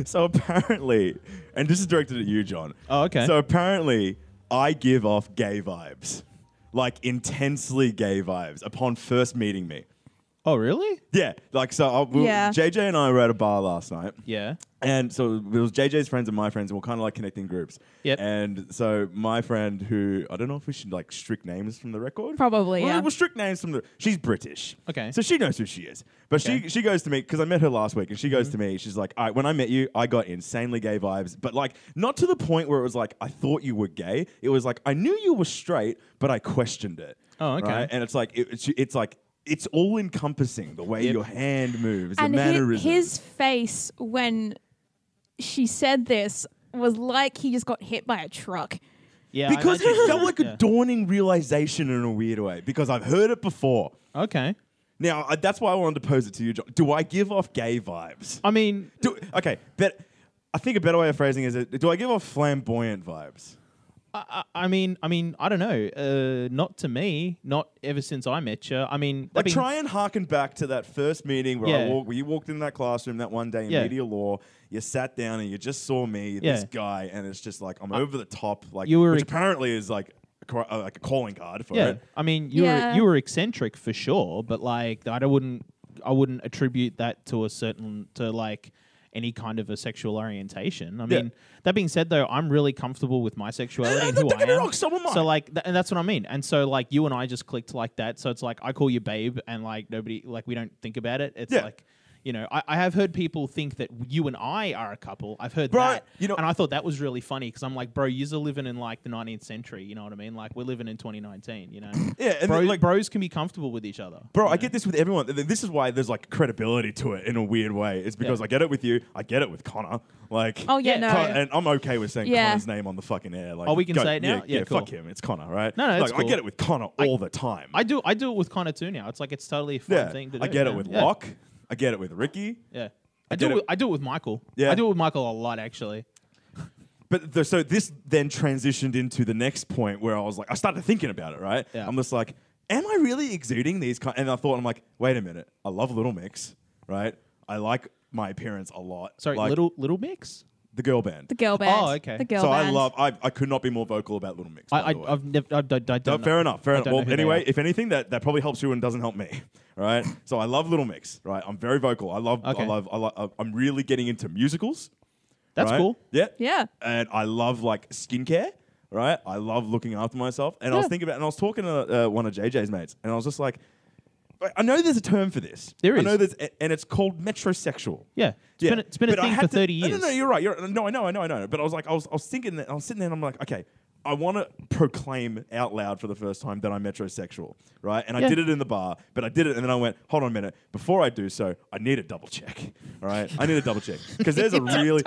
So apparently, and this is directed at you, John. Oh, okay. So apparently, I give off gay vibes. Like intensely gay vibes upon first meeting me. Oh, really? Yeah, like JJ and I were at a bar last night. Yeah. And so it was JJ's friends and my friends, and we're kind of like connecting groups. Yep. And so my friend, who I don't know if we should like strict names from the record. Probably, yeah. We'll strict names from the. She's British. Okay. So she knows who she is. But Okay. she goes to me because I met her last week, and she goes to me. She's like, all right, when I met you, I got insanely gay vibes, but like not to the point where it was like I thought you were gay. It was like I knew you were straight, but I questioned it. Oh, okay. Right? And it's like it's like. It's all encompassing, the way your hand moves, And the mannerisms. his face when she said this was like he just got hit by a truck. Yeah. I Because imagine- it felt like yeah. a dawning realization in a weird way, because I've heard it before. Okay. Now, that's why I wanted to pose it to you, John. Do I give off gay vibes? I mean, Okay, but I think a better way of phrasing is, do I give off flamboyant vibes? I mean, I don't know. Not to me. Not ever since I met you. I mean, Like, try and harken back to that first meeting where where you walked in that classroom that one day in media law. You sat down and you just saw me, this guy, and it's just like I'm over the top, like which apparently is like a calling card for it. I mean, you were eccentric for sure, but like I wouldn't attribute that to like any kind of a sexual orientation. I mean, that being said, though, I'm really comfortable with my sexuality and who I am. So am I. So like, and that's what I mean. And so like, you and I just clicked like that. So it's like I call you babe, and like nobody, like we don't think about it. It's like. You know, I have heard people think that you and I are a couple. I've heard that. You know, and I thought that was really funny because I'm like, bro, you're living in like the 19th century. You know what I mean? Like we're living in 2019, you know? Yeah. And bros can be comfortable with each other. Bro, I get this with everyone. This is why there's like credibility to it in a weird way. It's because I get it with you. I get it with Connor. Like, no. And I'm okay with saying Connor's name on the fucking air. Like, we can say it now? Yeah, cool. fuck him. It's Connor, right? No, it's like, cool. I get it with Connor all the time. I do it with Connor too now. It's like it's totally a fun thing to do. I get it with Locke. I get it with Ricky. Yeah. I do it with Michael. Yeah. I do it with Michael a lot, actually. But so this then transitioned into the next point where I started thinking about it, right? Yeah. I'm just like, am I really exuding these and I thought, I'm like, wait a minute. I love Little Mix, right? I like my appearance a lot. Sorry, like, Little Mix? The girl band. The girl band. Oh, okay. The girl So band. I could not be more vocal about Little Mix. I don't know. Fair enough. don't know Well, who they anyway, are. if anything, that probably helps you and doesn't help me, right? So I love Little Mix, right? I'm very vocal. I'm really getting into musicals. That's right? cool. Yeah. Yeah. And I love like skincare, right? I love looking after myself. And I was thinking about, and I was talking to one of JJ's mates, and I was just like, I know there's a term for this. There is. I know there's, and it's called metrosexual. Yeah. It's been a thing for 30 years. No, you're right. No, I know. But I was thinking that I was sitting there and I'm like, okay, I want to proclaim out loud for the first time that I'm metrosexual, right? And I did it in the bar, but I did it and then I went, hold on a minute. Before I do so, I need a double check, all right? I need a double check because there's a really...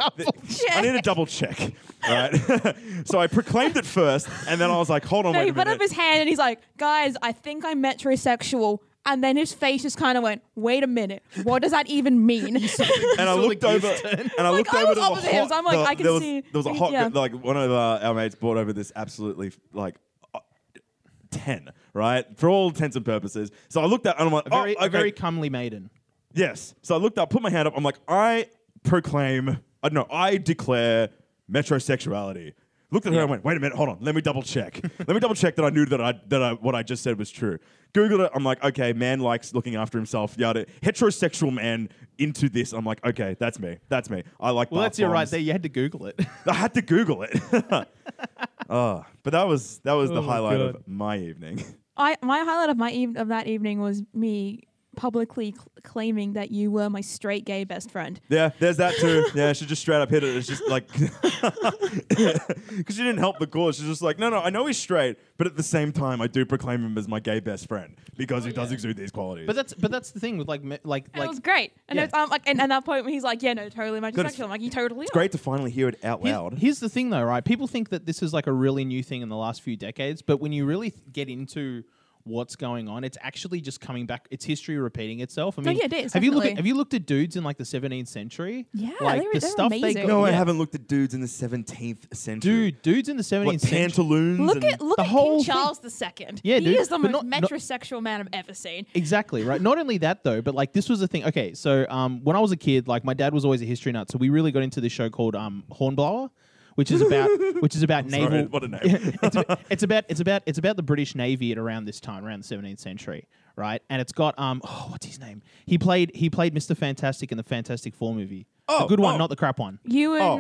I need a double check, right? So I proclaimed it first and then I was like, hold on, No, wait he a put minute. up his hand and he's like, guys, I think I'm metrosexual. And then his face just kind of went, wait a minute, what does that even mean? And I looked over, and I looked I over was to the opposite him, so I'm like, I can there was, see- There was a hot, yeah. like one of our mates brought over this absolutely like 10, right? For all intents and purposes. So I looked at, and I'm like, A very comely maiden. yes. So I looked up, put my hand up. I'm like, I declare metrosexuality. Looked at her and went, wait a minute, hold on, let me double check. Let me double check that I knew that what I just said was true. Googled it, I'm like, okay, man likes looking after himself, yada. Heterosexual man into this. I'm like, okay, that's me. I like Well, bath that's it right bombs. there. You had to Google it. I had to Google it. But that was the highlight God. of my evening. My highlight of that evening was me publicly claiming that you were my straight gay best friend. Yeah, there's that too. Yeah, she just straight up hit it. It's just like, because she didn't help the cause. She's just like, no, I know he's straight, but at the same time, I do proclaim him as my gay best friend because he does exude these qualities. But that's the thing with like And it was great. And it's like, and at that point when he's like, yeah, no, totally metrosexual. I'm like, you totally it's are. great to finally hear it out loud. Here's the thing though, right? People think that this is like a really new thing in the last few decades, but when you really get into what's going on. It's actually just coming back. It's history repeating itself. I mean, yeah, it is, have definitely. you looked at dudes in like the 17th century? Yeah, like they were amazing. No, I yeah. haven't looked at dudes in the 17th century. Dudes in the 17th What, century. pantaloons? Look at the King whole Charles II. Yeah, he dude, is the but most not- metrosexual man I've ever seen. Exactly, right? Not only that, though, but like this was the thing. Okay, so when I was a kid, like my dad was always a history nut, so we really got into this show called Hornblower, which is about naval. Sorry, what a name. it's about the British Navy at around this time, around the 17th century, right? And it's got what's his name? He played Mr. Fantastic in the Fantastic Four movie. The good one, not the crap one. You would. Oh.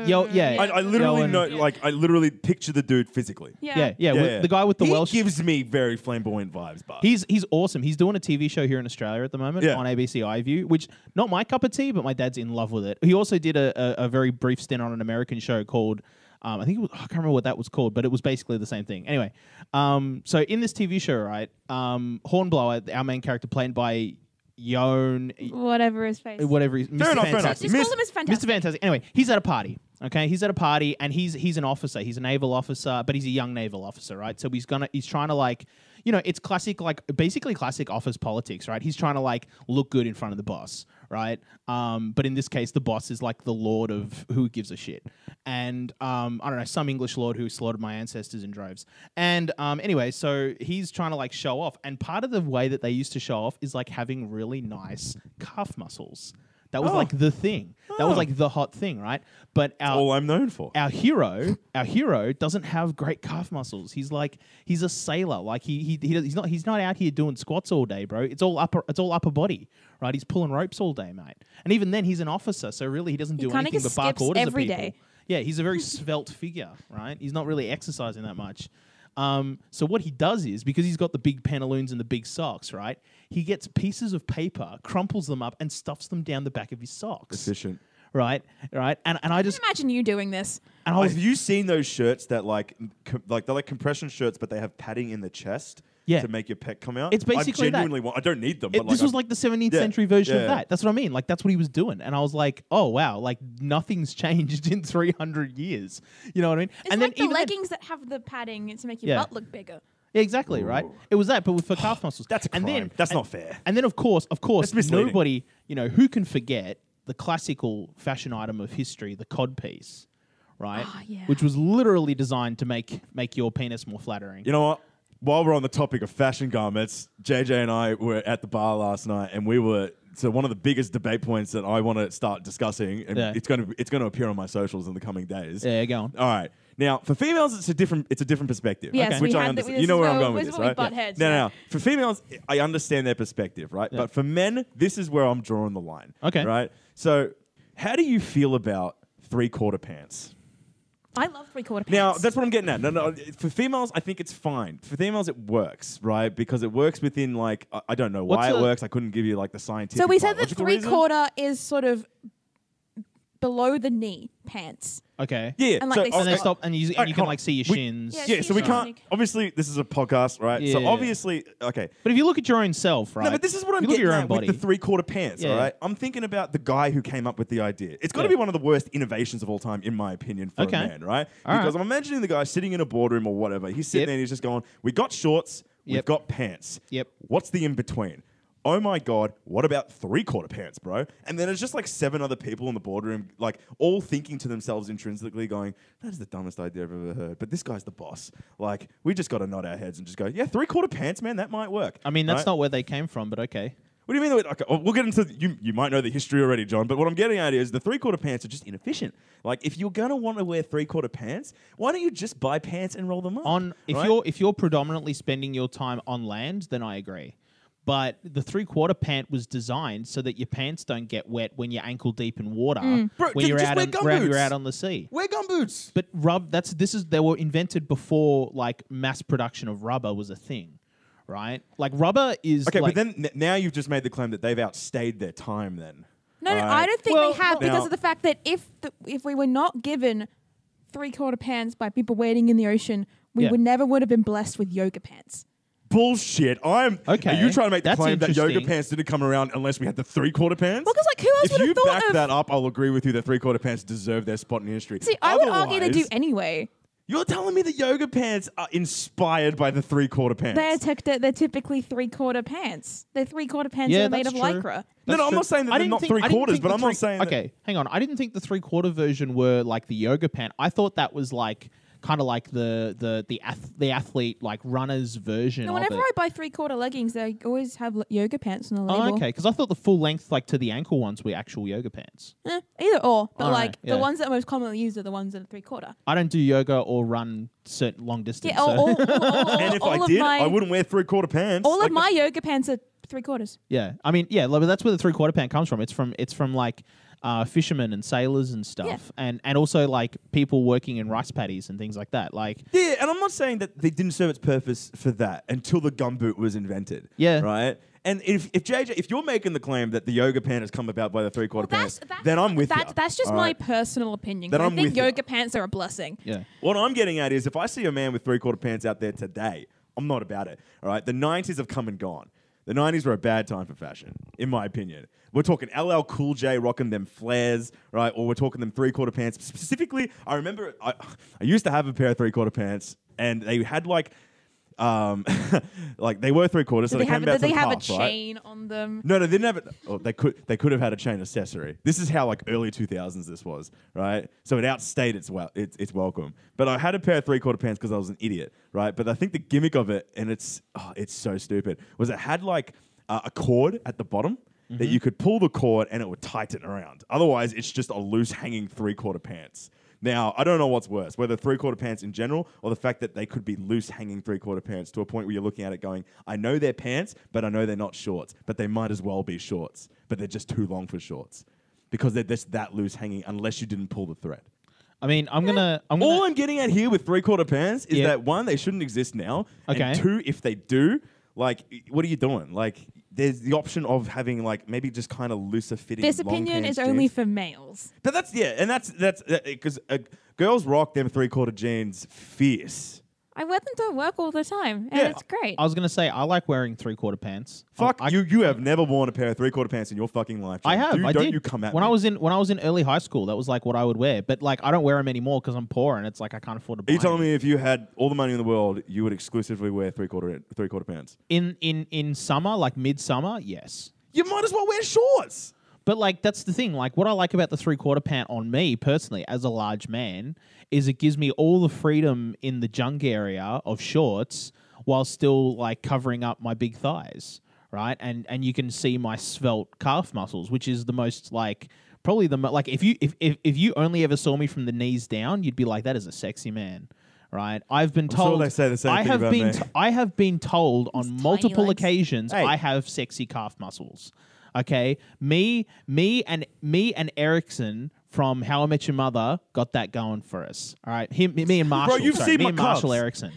Yo, yeah. I literally Yoan. know, like, I literally picture the dude physically. Yeah, Yeah, yeah. the guy with the he Welsh. gives me very flamboyant vibes, but He's awesome. He's doing a TV show here in Australia at the moment Yeah. on ABC iView, which not my cup of tea, but my dad's in love with it. He also did a very brief stint on an American show called I think I can't remember what that was called, but it was basically the same thing. Anyway, so in this TV show, right, Hornblower, our main character, played by Yoan, Whatever his face. whatever he's Fair Mr. enough, fair enough. Fantastic. Just call him as fantastic. Mr. Fantastic. Anyway, he's at a party. Okay, he's at a party and he's an officer. He's a naval officer, but he's a young naval officer, right? So he's trying to like, it's classic, like basically classic office politics, right? He's trying to like look good in front of the boss, right? But in this case, the boss is like the lord of who gives a shit, and I don't know, some English lord who slaughtered my ancestors in droves. And anyway, so he's trying to like show off, and part of the way that they used to show off is like having really nice calf muscles. That was like the thing. That was like the hot thing, right? But all I'm known for. Our hero doesn't have great calf muscles. He's a sailor. Like he's not out here doing squats all day, bro. It's all upper body, right? He's pulling ropes all day, mate. And even then, he's an officer, so really he doesn't do kinda anything just but bark skips orders every at people. day. Yeah, he's a very svelte figure, right? He's not really exercising that much. So what he does is, because he's got the big pantaloons and the big socks, right? He gets pieces of paper, crumples them up, and stuffs them down the back of his socks. Efficient. Right. And I just Imagine you doing this. and I was Have you seen those shirts that like they're like compression shirts, but they have padding in the chest Yeah. to make your pec come out? It's basically I genuinely want. I don't need them. But this was like the 17th Yeah, century version yeah, of yeah. that. That's what I mean. Like that's what he was doing, and I was like, oh wow, like nothing's changed in 300 years. You know what I mean? It's and like the even then- leggings that have the padding to make your Yeah. butt look bigger. Yeah, exactly, right? It was that, but for calf muscles. That's a crime. And then, That's not fair. And then, of course, That's misleading. nobody, who can forget the classical fashion item of history, the codpiece, right? Oh, yeah. Which was literally designed to make your penis more flattering. You know what? While we're on the topic of fashion garments, JJ and I were at the bar last night, and so one of the biggest debate points that I want to start discussing, and Yeah. it's going to appear on my socials in the coming days. Yeah, go on. All right. Now, for females, it's a different perspective. Yes, Okay. we Which I had understand. this You know is where I'm where- going with this this, is where we right? butt heads, No, yeah. no. For females, I understand their perspective, right? Yeah. But for men, this is where I'm drawing the line. Okay. Right? So, how do you feel about 3/4 pants? I love 3/4 pants. Now, that's what I'm getting at. No. For females, I think it's fine. For females, it works, right? Because it works within, like, I don't know why What's it the- works. I couldn't give you, like, the scientific So we said that biological reason. 3/4 is sort of below the knee pants. Okay. Yeah. And, like, so, they And then Okay. stop, and you Alright, can hold like on. see your We- shins. Yeah, Yeah, so we She's can't. like- Obviously, this is a podcast, right? So Yeah. obviously, okay. But if you look at your own self, right? No, but this is what I'm you look at getting your at own body. with the 3/4 pants. Yeah. All right, I'm thinking about the guy who came up with the idea. It's got to Yeah. be one of the worst innovations of all time, in my opinion, for Okay. a man, right? All Because right. I'm imagining the guy sitting in a boardroom or whatever. He's sitting Yep. there and he's just going, "We got shorts, we've Yep. got pants. Yep. What's the in between?" Oh my God, what about 3/4 pants, bro? And then it's just like 7 other people in the boardroom, like all thinking to themselves intrinsically, going, "That is the dumbest idea I've ever heard." But this guy's the boss. Like, we just got to nod our heads and just go, "Yeah, 3/4 pants, man, that might work." I mean, that's right? not where they came from, but okay. What do you mean? Okay, we'll get into you might know the history already, John. But what I'm getting at is the 3/4 pants are just inefficient. Like, if you're gonna want to wear 3/4 pants, why don't you just buy pants and roll them up? If you're predominantly spending your time on land, then I agree. But the 3/4 pant was designed so that your pants don't get wet when you're ankle deep in water Bro, when you're just out wear on, gumboots. you're out on the sea. Wear gumboots. But they were invented before like mass production of rubber was a thing, right? Like rubber is Okay, like, but then now you've just made the claim that they've outstayed their time. Then No, Right. I don't think Well, they have because now- of the fact that if we were not given 3/4 pants by people wading in the ocean, we Yeah. would have been blessed with yoga pants. bullshit. Okay, Are you trying to make the that's claim that yoga interesting. pants didn't come around unless we had the 3/4 pants? Well, because like who else If would you have thought back of? that up, I'll agree with you that 3/4 pants deserve their spot in history. See, I would argue they do Otherwise- anyway. You're telling me the yoga pants are inspired by the 3/4 pants? They're typically 3/4 pants. They're 3/4 pants Yeah, that are made of that's true. lycra. No, I'm not saying that I they're didn't not think- I didn't 3/4, think but the I'm not saying Okay, hang on. I didn't think the 3/4 version were like the yoga pant. I thought that was like kind of like the athlete like runner's version No, of whenever it. I buy 3/4 leggings, they always have yoga pants on the label. Oh, okay. Because I thought the full length, like to the ankle ones, were actual yoga pants. Either or, but All right, like yeah. the ones that are most commonly used are the ones that are 3/4. I don't do yoga or run certain long distance. Yeah, so- And if I did, I wouldn't wear 3/4 pants. All Like of my yoga pants are 3/4. yeah, I mean, yeah, but that's where the 3/4 pant comes from. It's from like fishermen and sailors and stuff, and also like people working in rice paddies and things like that. Like, Yeah, and I'm not saying that they didn't serve its purpose for that until the gumboot was invented. Yeah. Right? And if JJ, if you're making the claim that the yoga pant has come about by the 3/4 pants, then I'm with you. That's just my personal opinion. Then I I'm think with ya. yoga pants are a blessing. yeah, What I'm getting at is if I see a man with 3/4 pants out there today, I'm not about it. All right? The 90s have come and gone. The 90s were a bad time for fashion, in my opinion. We're talking LL Cool J rocking them flares, right? Or we're talking them 3/4 pants. Specifically, I remember I used to have a pair of 3/4 pants, and they had like like they were 3/4, so Did they came out they to have half, a right? chain on them? No, they didn't have it. Oh, they could have had a chain accessory. This is how like early 2000s this was, right? So it outstayed its welcome. But I had a pair of 3/4 pants because I was an idiot, right? But I think the gimmick of it, and it's so stupid, was it had like a cord at the bottom that you could pull the cord and it would tighten around. Otherwise, it's just a loose hanging 3/4 pants. Now, I don't know what's worse, whether 3/4 pants in general or the fact that they could be loose hanging 3/4 pants to a point where you're looking at it going, I know they're pants, but I know they're not shorts. But they might as well be shorts. But they're just too long for shorts. Because they're just that loose hanging unless you didn't pull the thread. I mean, I'm gonna. All I'm getting at here with 3/4 pants is Yeah. that one, they shouldn't exist now. Okay. And two, if they do, like, what are you doing? Like, there's the option of having like maybe just kind of looser fitting. This long opinion pants is only jeans. for males. But that's that's because girls rock them 3/4 jeans fierce. I wear them to work all the time, and Yeah. it's great. I was gonna say I like wearing 3/4 pants. Fuck I, you have never worn a pair of 3/4 pants in your fucking life. I John. have. I Don't did. you come at when me. I was in early high school. That was like what I would wear. But like I don't wear them anymore because I'm poor and it's like I can't afford to buy. Are you telling them. me if you had all the money in the world, you would exclusively wear 3/4 pants? In summer, like midsummer, yes. You might as well wear shorts. But like that's the thing. Like what I like about the 3/4 pant on me personally, as a large man, is it gives me all the freedom in the junk area of shorts while still like covering up my big thighs, right? And you can see my svelte calf muscles, which is the most like probably like if you only ever saw me from the knees down, you'd be like, that is a sexy man. Right, I've been sure told. they say the same I thing have about been. me. I have been told on Tiny multiple legs. occasions Hey. I have sexy calf muscles. Okay, me and Erickson from How I Met Your Mother got that going for us. All right, me and Marshall. you've sorry, seen me my and Marshall calves. Erickson.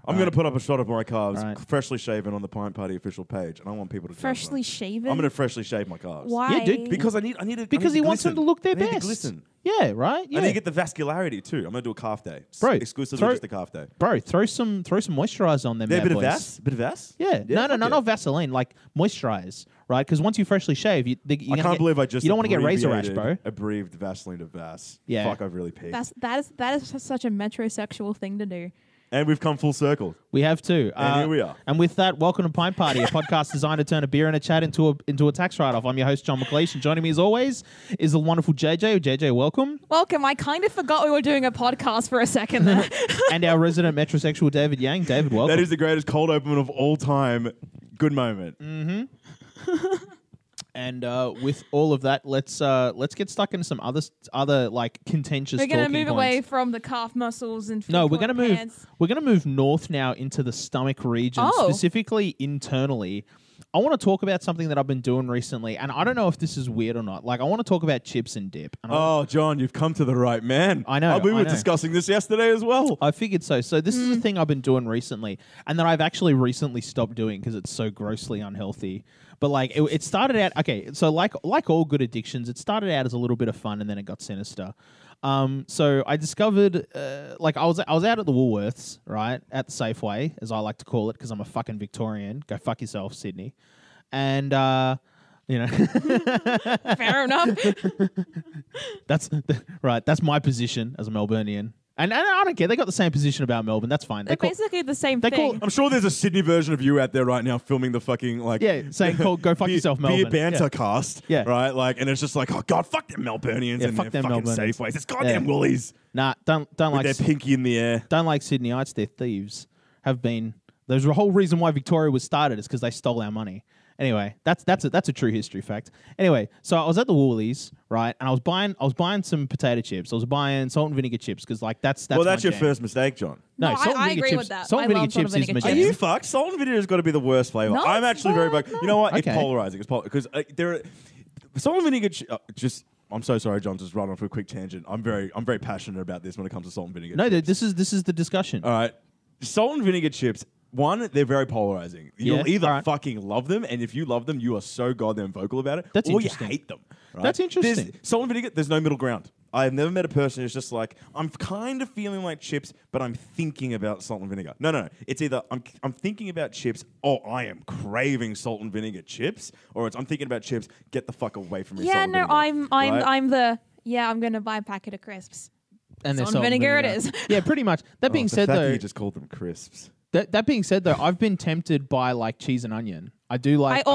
I'm going to put up a shot of my calves, Right. freshly shaven on the Pint Party official page, and I want people to judge Freshly them. shaven. I'm going to freshly shave my calves. Why? Yeah, dude, Because I need to Because he wants them to look their I need best. To glisten. Yeah, right. Yeah, I need to get the vascularity too. I'm going to do a calf day, Bro, exclusively throw- just a calf day. bro. Throw some moisturizer on them. Yeah, a bad bit of boys. Vass, bit of Vass. Yeah, no, fuck not Vaseline. Like moisturize, right? Because once you freshly shave, you I can't believe I just you don't want to get razor rash, bro. abbreviated Vaseline to Vass. Yeah. Fuck, I've really peaked. That is such a metrosexual thing to do. And we've come full circle. We have to. And here we are. And with that, welcome to Pint Party, a podcast designed to turn a beer and a chat into a tax write-off. I'm your host, John McLeish, and joining me as always is the wonderful JJ. JJ, welcome. Welcome. I kind of forgot we were doing a podcast for a second there. And our resident metrosexual, David Yang. David, welcome. That is the greatest cold open of all time. Good moment. And with all of that, let's get stuck into some other like contentious. We're going to talking move away points. from the calf muscles and No, we're three-quarter gonna move. pants. We're gonna move north now into the stomach region, Oh. specifically internally. I want to talk about something that I've been doing recently, and I don't know if this is weird or not. Like, I want to talk about chips and dip. And Oh, John, you've come to the right man. I know, We I were know. discussing this yesterday as well. I figured so. So this is a thing I've been doing recently, and that I've actually recently stopped doing because it's so grossly unhealthy. But like, it started out okay. So like all good addictions, it started out as a little bit of fun, and then it got sinister. So I discovered, like I was out at the Woolworths, right, at the Safeway, as I like to call it, because I'm a fucking Victorian. Go fuck yourself, Sydney. And you know, Fair enough. that's right. That's my position as a Melburnian. And I don't care. They got the same position about Melbourne. That's fine. They're basically the same thing. I'm sure there's a Sydney version of you out there right now filming the fucking saying go fuck yourself, Melbourne. Beer banter cast. Yeah. Right? And it's just like, oh God, fuck them Melburnians and fuck their them fucking Melburnians. Safeways. It's goddamn Woolies. Nah, don't With like their pinky in the air. Don't like Sydneyites. They're thieves. Have been. There's a whole reason why Victoria was started is because they stole our money. Anyway, that's a true history fact. Anyway, so I was at the Woolies, right, and I was buying some potato chips. I was buying salt and vinegar chips because that's well, that's my your jam. first mistake, John. No, salt and I vinegar agree chips, with that. Salt and I vinegar love salt chips and is vinegar my chips. Are jam. you fucked? Salt and vinegar has got to be the worst flavor. No, I'm it's actually very not. You know what? Okay. It's polarizing. Because there are salt and vinegar. I'm so sorry, John. Just run off a quick tangent. I'm very passionate about this when it comes to salt and vinegar. No, chips. this is the discussion. All right, salt and vinegar chips. One, they're very polarizing. You'll either fucking love them, and if you love them, you are so goddamn vocal about it, That's or interesting. you hate them. Right? That's interesting. Salt and vinegar, there's no middle ground. I've never met a person who's just like, I'm kind of feeling like chips, but I'm thinking about salt and vinegar. No. It's either I'm thinking about chips, or I am craving salt and vinegar chips, or it's I'm thinking about chips, get the fuck away from me. Yeah, salt and no, vinegar. I'm gonna buy a packet of crisps. And Salt they're and vinegar it is. Yeah, pretty much. That being The said, fact though, that you just called them crisps. that being said, though, I've been tempted by like cheese and onion. I do like I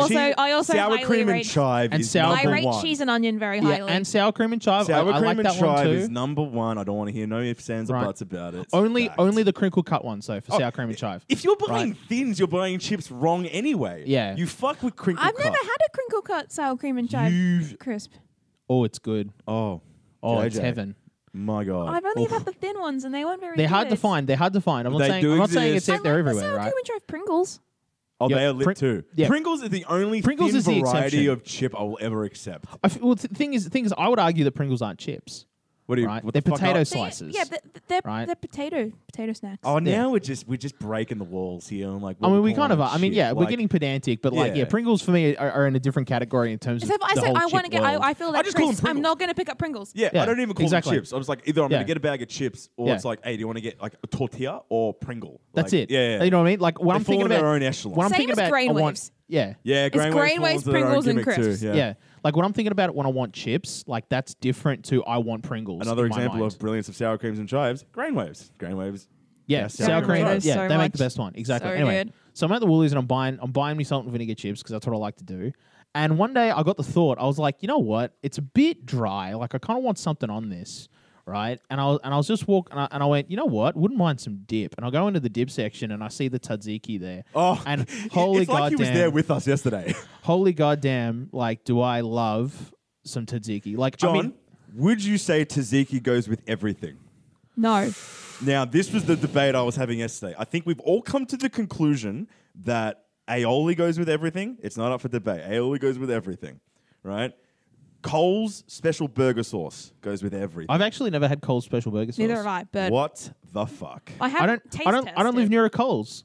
also sour highly cream and rate, chive and is sour I number rate one. cheese and onion very highly. and sour cream and chive. Sour I cream like and that one chive too. is number one. I don't want to hear no ifs, ands, or Right. buts about it. It's Only fact. the crinkle cut ones though for sour cream and chive. If you're buying thins, you're buying chips wrong anyway. Yeah. You fuck with crinkle I've cut. never had a crinkle cut sour cream and chive crisp. Oh, it's good. Oh, It's JJ. heaven. My God. I've only had the thin ones and they weren't very They're good. hard to find. I'm not They saying do I'm not saying exist. it's they're everywhere, right? Sour cream and chive Pringles. Oh, Yeah, they are lit too. yeah. Pringles are the only Pringles thin is the variety exception. of chip I will ever accept. The thing is, I would argue that Pringles aren't chips. What do you? Right. What They're the fuck potato are- slices. Yeah, they're Right. potato snacks. Oh, now we're just breaking the walls here. And like, I mean, we call kind of them are. I mean, shit. yeah, we're Like, getting pedantic, but Yeah. Pringles for me are in a different category in terms of Except the I said whole I want to chip get. world. I feel I like just call them crisps. I'm Pringles. not going to pick up Pringles. Yeah, Yeah, I don't even call exactly. them chips. I was like, either I'm Yeah. going to get a bag of chips, or Yeah. it's like, hey, do you want to get like a tortilla or Pringle? That's Like, it. Yeah. You know what I mean? Like when They I'm fall thinking in their about own echelon. when I'm Same thinking as about grain I want- waves. Yeah. Yeah, grain Grain waves, waves, falls under their own Pringles, and gimmick crisps. too. Yeah. Like when I'm thinking about it when I want chips, like that's different to I want Pringles. Another in my example mind. of brilliance of sour creams and chives, grain waves. Grain waves. Yeah, sour sour cream cream. and chives. Yeah, So they make much. the best one. Exactly. So Anyway, good. so I'm at the Woolies and I'm buying me salt and vinegar chips because that's what I like to do. And one day I got the thought, I was like, you know what? It's a bit dry. Like I kind of want something on this, right? And I was just walking and I went, you know what? Wouldn't mind some dip. And I'll go into the dip section and I see the tzatziki there. Oh, and holy it's like he was goddamn, there with us yesterday. holy goddamn, like do I love some tzatziki? Like John, I mean, would you say tzatziki goes with everything? No. Now, this was the debate I was having yesterday. I think we've all come to the conclusion that aioli goes with everything. It's not up for debate. Aioli goes with everything, right? Cole's special burger sauce goes with everything. I've actually never had Cole's special burger sauce. Neither have I. But What the fuck? I I haven't don't. I don't live near a Cole's.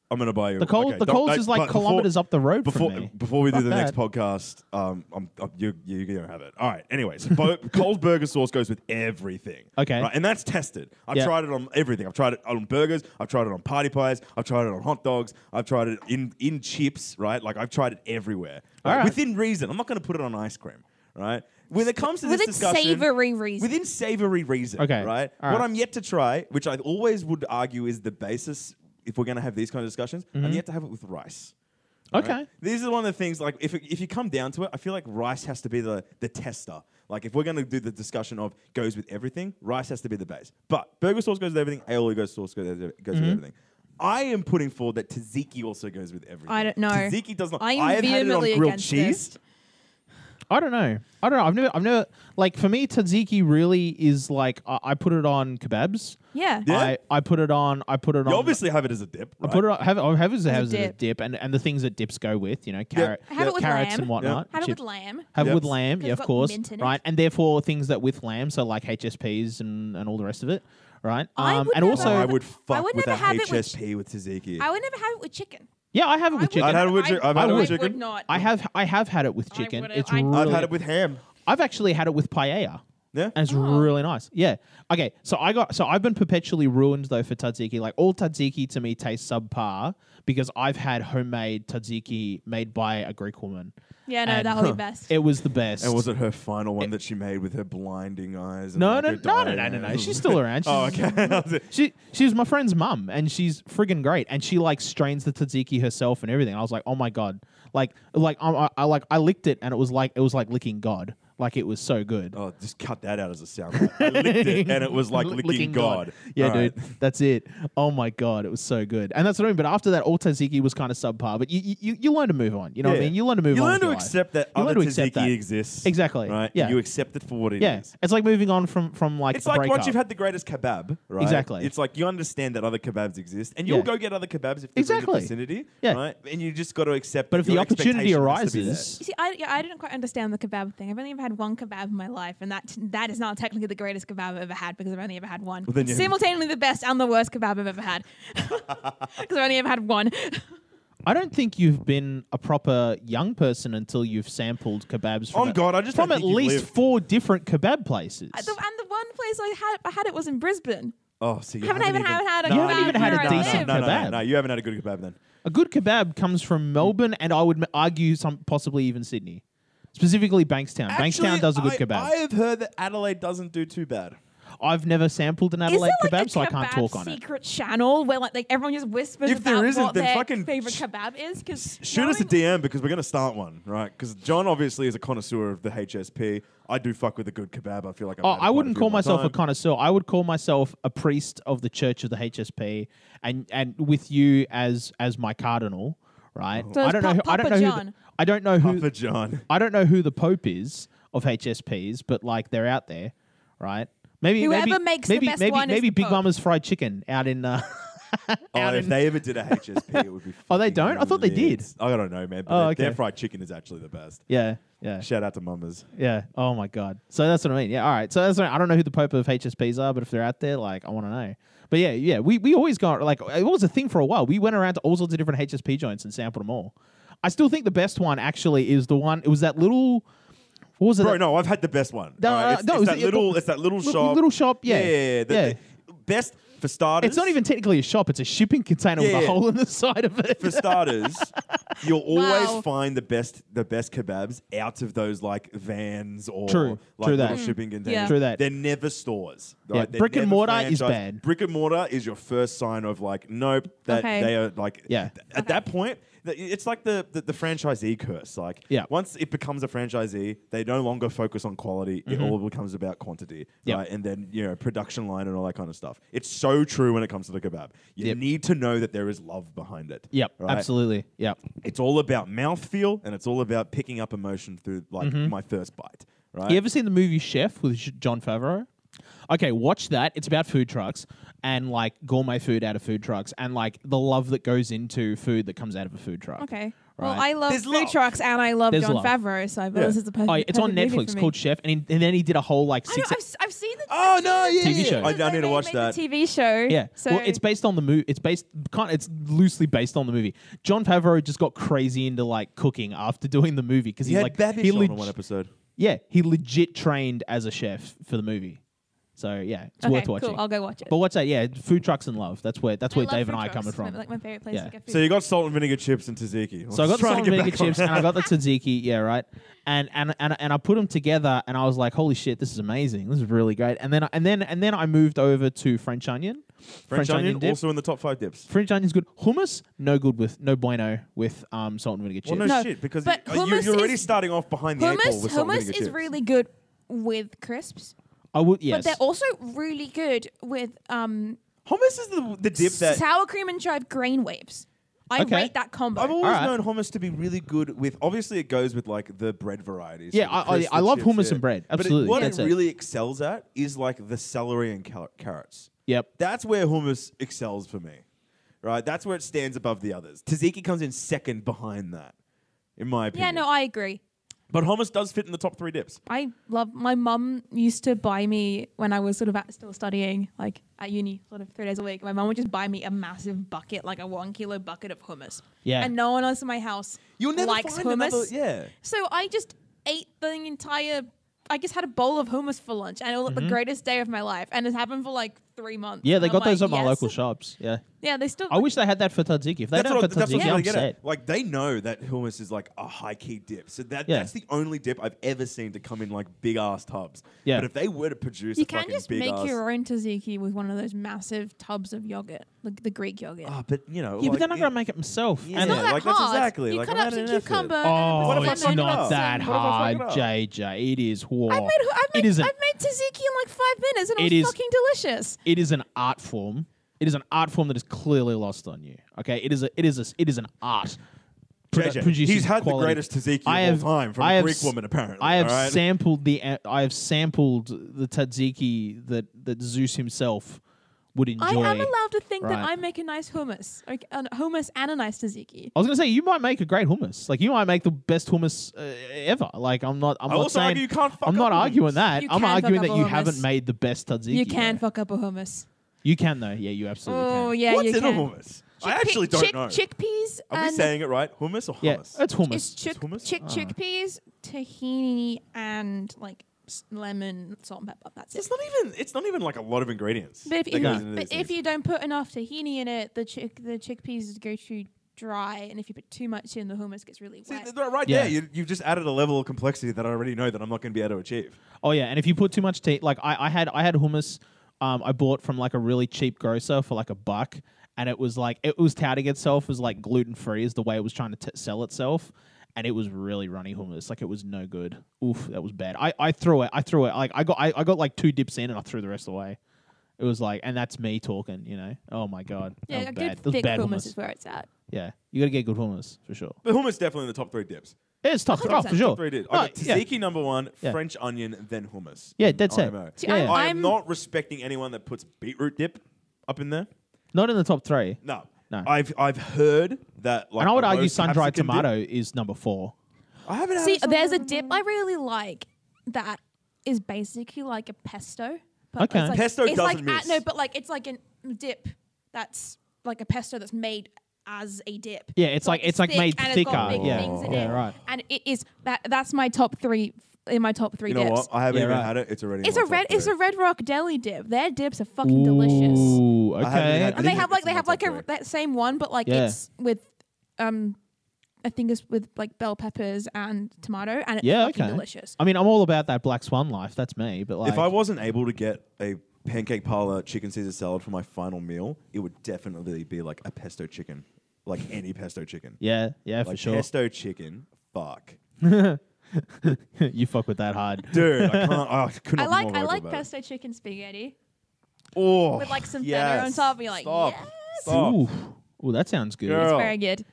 I'm gonna buy you The Coles, okay, the don't- Coles is like but before- kilometers up the road Before, from me. before we do Fuck the next that. podcast, you're gonna have it. All right. Anyways, Cole's burger sauce goes with everything. Okay. Right, and that's tested. I've Yeah. tried it on everything. I've tried it on burgers. I've tried it on party pies. I've tried it on hot dogs. I've tried it in chips. Right. Like I've tried it everywhere. All right. Within reason. I'm not gonna put it on ice cream. Right. When it comes to this within discussion, savoury reason. within savory reason. Okay. Right. All What right. I'm yet to try, which I always would argue is the basis if we're going to have these kind of discussions, I'm yet to have it with rice. Okay. Right? These are one of the things, like, if you come down to it, I feel like rice has to be the tester. Like, if we're going to do the discussion of goes with everything, rice has to be the base. But burger sauce goes with everything, aioli sauce goes with everything. I am putting forward that tzatziki also goes with everything. I don't know. Tzatziki does not. I am have had it on vehemently grilled against cheese. this. I don't know. I've never like for me tzatziki really is like I put it on kebabs. Yeah. Yeah. I put it on. You obviously have it as a dip. I Right? put it on, have it as a dip. dip and the things that dips go with, you know, carrot, I have it with carrots lamb. and whatnot. Have it chips. with lamb. Have it Yep. with lamb, 'Cause yeah, it's of got course, mint in it. right? And therefore things that with lamb, so like HSPs and all the rest of it, right? I would and never also, I have would I fuck would with a never have it with HSP with tzatziki. I would never have it with chicken. yeah, I have it with chicken. I'd had it with I've had it with I chicken. would not. I have had it with chicken. wouldn't. It's I've really, I've had it with ham. I've actually had it with paella. Yeah. And it's really nice. Yeah. Okay. So I've been perpetually ruined though for tzatziki. Like all tzatziki to me tastes subpar because I've had homemade tzatziki made by a Greek woman. Yeah, no, And that would be best. It was the best. And was it her final one that she made with her blinding eyes? And No, like no, her no, no, dying no, no. eyes? She's still around. Oh, okay. She was my friend's mum, and she's friggin' great. And she like strains the tzatziki herself and everything. I was like, oh my god, I licked it, and it was like licking God. Like it was so good. Oh, just cut that out as a sound. I licked it, and it was like licking God. Yeah, All dude, right. that's it. Oh my god, it was so good. And that's what I mean. But after that, all tzatziki was kind of subpar. But you learn to move on. You know what I mean? You learn to move on. You learn with to your life. accept that You learn other to accept tzatziki that. exists. Exactly. Right? Yeah. You accept it for what it is. Yeah, it's like moving on from like It's a like breakup. once you've had the greatest kebab, right? Exactly. It's like you understand that other kebabs exist, and you'll Yeah. go get other kebabs if they're in the Exactly. vicinity, Yeah. right? And you just got to accept. But if the your opportunity expectation has to be there. arises, You see, I didn't quite understand the kebab thing. I've only ever had one kebab in my life, and that is not technically the greatest kebab I've ever had because I've only ever had one. Well, then you- Simultaneously the best and the worst kebab I've ever had because I've only ever had one. I don't think you've been a proper young person until you've sampled kebabs from, Oh, God, I just from don't at think you've least lived. 4 different kebab places. And the one place I had it was in Brisbane. Oh, so you Haven't even had a You haven't kebab even had a where I decent live. kebab. No, you haven't had a good kebab then. A good kebab comes from Melbourne, and I would argue possibly even Sydney, specifically Bankstown. Bankstown does a good kebab. I have heard that Adelaide doesn't do too bad. I've never sampled an Is Adelaide there like kebab, a so I can't kebab talk on it. secret channel where like everyone just whispers If there about isn't, what then their fucking favorite kebab is? Because Shoot us a DM because we're going to start one, right? Because John obviously is a connoisseur of the HSP. I do fuck with a good kebab. I feel like I wouldn't call myself a connoisseur. I would call myself a priest of the Church of the HSP, and with you as my cardinal, right? So I it's don't know. Papa John. I don't know who. Papa John. I don't know who the Pope is of HSPs, but like they're out there, right? Maybe Whoever makes the best wine is maybe the Big Pope. Mama's Fried Chicken out in. If they ever did a HSP, it would be. Oh, they fucking don't? I thought they did. lit. I don't know, man. But Oh, their okay. fried chicken is actually the best. Yeah. Shout out to Mamas. Yeah. Oh my God. So that's what I mean. Yeah. All right. So that's what, I don't know who the Pope of HSPs are, but if they're out there, like I want to know. But yeah. We always got like it was a thing for a while. We went around to all sorts of different HSP joints and sampled them all. I still think the best one actually is the one. It was that little. What was it? Bro, no, I've had the best one. No, All right? no, It's that little shop. Little shop. Yeah. Yeah. The best for starters. It's not even technically a shop. It's a shipping container with a Yeah. hole in the side of it. For starters, you'll always Wow. find the best kebabs out of those like vans or True. like True little that. shipping containers. Yeah. True that. They're never stores. Yeah, Right? They're brick and never mortar is franchise. bad. Brick and mortar is your first sign of like, nope, that Okay. they are like. Yeah. At that point, it's like the franchisee curse. Like, Yeah. once it becomes a franchisee, they no longer focus on quality. It all becomes about quantity, Yep. right? And then production line and all that kind of stuff. It's so true when it comes to the kebab. You Yep. need to know that there is love behind it. Yep. right? Absolutely. Yep. It's all about mouthfeel and it's all about picking up emotion through like my first bite, right? You ever seen the movie Chef with John Favreau? Okay, watch that. It's about food trucks and like gourmet food out of food trucks and like the love that goes into food that comes out of a food truck. Okay. Right. Well, I love There's food love. trucks and I love There's John love. Favreau, so I feel Yeah. this is the perfect. Oh, it's on perfect movie Netflix for me. called Chef, and then he did a whole like I 6. know, I've seen the. Oh, no, yeah, TV show. I need to watch made that. The TV show. Yeah, So well, it's based on the movie. It's loosely based on the movie. John Favreau just got crazy into like cooking after doing the movie because He he's had like Babish on in one episode. Yeah, he legit trained as a chef for the movie. So yeah, it's okay, worth watching. Cool. I'll go watch it. But what's that? Yeah, food trucks and love. That's where I love Dave and food I are trucks. coming It's from. Like my favorite place Yeah. to get food. So you got salt and vinegar chips and tzatziki. So I got the salt and vinegar chips and I got the that. tzatziki. Yeah, right. And I put them together and I was like, holy shit, this is amazing. This is really great. And then I moved over to French onion. French onion dip. also in the top 5 dips. French onion's good. Hummus, no good with no bueno with salt and vinegar chips. Well, no, No, shit, because but hummus you're already is- starting off behind the 8 ball with salt and Hummus vinegar is chips. really good with crisps, I would yes. but they're also really good with Hummus is the dip that sour cream and chive grain waves. I Okay. rate that combo. I've always Alright. known hummus to be really good with. Obviously, it goes with like the bread varieties. Yeah, so the I crisps, I the love chips, hummus yeah. and bread. But Absolutely. what That's it it. really excels at is like the celery and carrots. Yep. That's where hummus excels for me, right? That's where it stands above the others. Tzatziki comes in second behind that, in my opinion. Yeah, no, I agree. But hummus does fit in the top 3 dips. I love. My mum used to buy me when I was sort of still studying, like at uni, sort of 3 days a week. My mum would just buy me a massive bucket, like a 1 kilo bucket of hummus. Yeah. And no one else in my house You'll never likes find hummus. another. Yeah. So I just ate the entire I just had a bowl of hummus for lunch, and it was the greatest day of my life. And it's happened for like 3 months. Yeah, they And got I'm those at like, my yes. local shops. Yeah. Yeah, they still. I wish they had that for tzatziki. If they don't have for that's what tzatziki, I'm I'm getting at. set. Like they know that hummus is like a high key dip, so Yeah. that's the only dip I've ever seen to come in like big ass tubs. Yeah. But if they were to produce, You a can fucking just big make ass, your own tzatziki with one of those massive tubs of yogurt, like the Greek yogurt. but you know, Yeah, like, but then I'm going to make it myself. Yeah. And It's not that like, that's hard. exactly, You like, cut I up had some an effort. cucumber. Oh, What if I it's fuck it not up? that What if I fuck it hard, up? JJ. It is. Whoa. I've It is an made tzatziki in like 5 minutes, and It it is- was fucking delicious. it is an art form. It is an art form that is clearly lost on you. Okay, it is an art. JJ, Producing he's had quality. the greatest tzatziki I of have- all time from I a have Greek s- woman, apparently. I have all right? sampled the tzatziki that Zeus himself would enjoy. I am allowed to think that Right. I make a nice hummus, hummus and a nice tzatziki. I was gonna say you might make a great hummus. Like you might make the best hummus ever. Like I'm not. I'm I not also saying. argue you can't fuck I'm not up a arguing hummus. that. You I'm can arguing fuck that up you a hummus. haven't made the best tzatziki. You can yet. fuck up a hummus. You can though. Yeah, you absolutely Oh can. yeah, What's you in can. a hummus? I actually don't know. Chickpeas. Are we and saying it right? Hummus or hummus? Yeah, it's hummus. It's hummus? chickpeas, tahini, and like lemon, salt, and pepper. That's it. It's not even like a lot of ingredients. But that if, goes you, into but these if things. you don't put enough tahini in it, the chickpeas go too dry, and if you put too much in, the hummus gets really See, wet. right Yeah. there, you've just added a level of complexity that I already know that I'm not going to be able to achieve. Oh yeah, and if you put too much tea, like I had hummus, I bought from like a really cheap grocer for like $1, and it was touting itself as like gluten free, is the way it was trying to sell itself, and it was really runny hummus. Like it was no good. Oof, that was bad. I threw it. Like I got like 2 dips in, and I threw the rest away. It was like, and that's me talking, you know. Oh my god, Yeah, that a was good bad. That was thick bad hummus hummus. is where it's at. Yeah, you got to get good hummus for sure. But hummus definitely in the top 3 dips. Yeah, it's tough. Oh, 100%. for sure. Top 3 dips. No, I got yeah. tzatziki number 1, Yeah. French onion, then hummus. Yeah, dead set. IMO. See, Yeah. I am I'm not respecting anyone that puts beetroot dip up in there. Not in the top 3. No. No. I've heard that like And I would a argue roast sun-dried capsicum dip- tomato is number 4. I haven't See, had there's a dip I really like that is basically like a pesto. But Okay. it's like, Pesto it's doesn't like miss. no, but like it's like a dip that's like a pesto that's made as a dip. Yeah, it's like thick made and thicker. It's got big Yeah. things in Yeah, it. right. And it is that's my top 3 in my top 3 You know dips. what? I haven't Yeah, even right. had it. It's already. It's in a my top it's a 3. Red Rock Deli dip. Their dips are fucking delicious. Ooh, I haven't okay. had- And they think have like it's in my top 3. that same one, but like Yeah. it's with I think it's with like bell peppers and tomato, and it's Yeah, fucking okay. delicious. I mean, I'm all about that black swan life. That's me. But like, If I wasn't able to get a pancake parlor chicken Caesar salad for my final meal, it would definitely be like a pesto chicken, like any pesto chicken. yeah, for Like sure. pesto chicken, fuck, You fuck with that hard. dude. I can't. Oh, I could I not be like more I vocal like about it. pesto chicken spaghetti Oh, with like some yes. feta on top. And you're like, Stop. yes, Stop. Ooh, that sounds good. Girl. it's very good.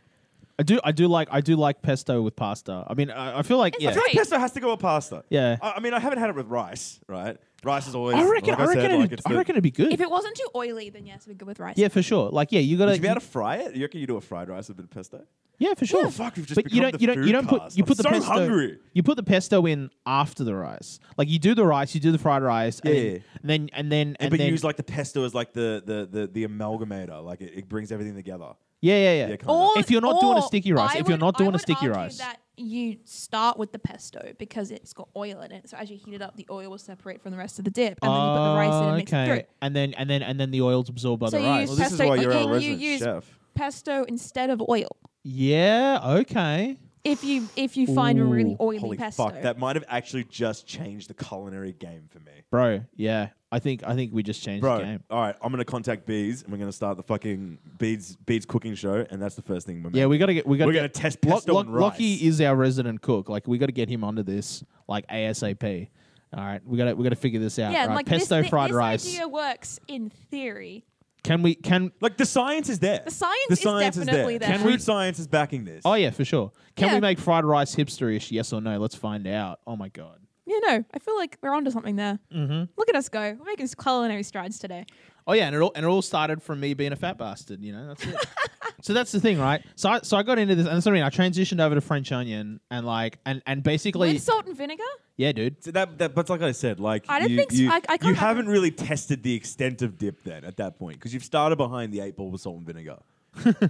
I do like pesto with pasta. I mean, I feel like It's yeah, I feel like Great. pesto has to go with pasta. yeah. I mean, I haven't had it with rice, right? Rice is always. I reckon. like I reckon. said, like, it's I the- reckon it'd be good. If it wasn't too oily, then yes, we'd go with rice. Yeah, for sure. Like, yeah, you gotta. Would you be able to fry it? You reckon you do a fried rice with a bit of pesto? Yeah, for sure. Oh, fuck, we've just but you become don't. the You don't. You don't food put. cast. You I'm put the so pesto. hungry. You put the pesto in after the rice. Like you do the rice, you do the fried rice, Yeah. and then But you use like the pesto as like the amalgamator. Like it brings everything together. yeah. Yeah, kind Or, If you're not doing a sticky rice, I if you're would- not doing I a would sticky argue rice. that you start with the pesto because it's got oil in it. So as you heat it up, the oil will separate from the rest of the dip, and then you put the rice in and mix it through. And then the oil's absorbed by So the you rice. use Well, this is pesto- why you're a you resident use- chef. Pesto instead of oil. Yeah. Okay. If you find a really Ooh, oily Holy pesto. fuck! That might have actually just changed the culinary game for me. Bro, yeah. I think we just changed Bro, the game. all right, I'm gonna contact Bees and we're gonna start the fucking Bees cooking show, and that's the first thing we're Yeah, we're gonna gonna test pesto and rice. Lockie is our resident cook. Like we got to get him onto this like ASAP. All right, we got to figure this out. yeah, right? like pesto this, fried this rice. idea works in theory. Can like the science is there. The science the is science definitely there. Can Can Food we- science is backing this. Oh yeah, for sure. Can Yeah. we make fried rice hipsterish? Yes or no? Let's find out. Oh my god. You know, I feel like we're onto something there. Mm-hmm. Look at us go. We're making culinary strides today. Oh yeah, and it all started from me being a fat bastard. You know, that's it. So that's the thing, right? So I got into this, and that's what I mean. I transitioned over to French onion, and basically, With salt and vinegar? yeah, dude. So but like I said, like I don't you, think so. you, I can't you have haven't it. really tested the extent of dip then at that point because you've started behind the 8 ball with salt and vinegar.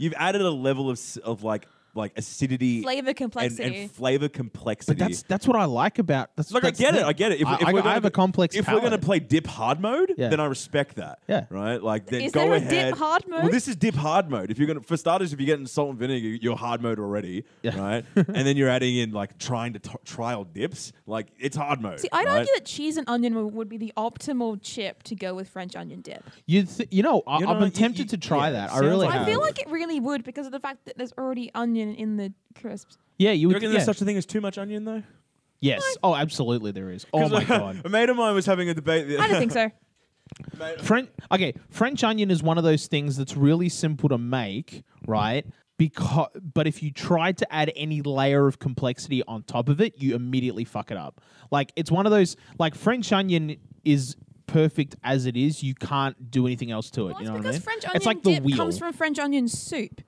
You've added a level of like like acidity, Flavor complexity. and flavor complexity. But that's what I like about. That's, Look, that's I get it. If I we're gonna, have a complex. If palate. we're going to play dip hard mode, Yeah. then I respect that. Yeah. Right. Like then Is go there a ahead. dip hard mode? Well, this is dip hard mode. If you're gonna, for starters, if you're getting salt and vinegar, you're hard mode already. Yeah. Right. And then you're adding in like trying to trial dips. Like it's hard mode. See, I'd right? argue that cheese and onion would be the optimal chip to go with French onion dip. I've been tempted to try that. I sounds really like have. I feel like it really would because of the fact that there's already onion in the crisps. Yeah, you You would. reckon Yeah. there's such a thing as too much onion though? Yes. Oh, absolutely, there is. Oh my god. A mate of mine was having a debate. I don't think so. French onion is one of those things that's really simple to make, right? But if you try to add any layer of complexity on top of it, you immediately fuck it up. Like it's one of those like French onion is perfect as it is. You can't do anything else to it. Well, you it's know what I because mean? French onion It's like the dip wheel. comes from French onion soup.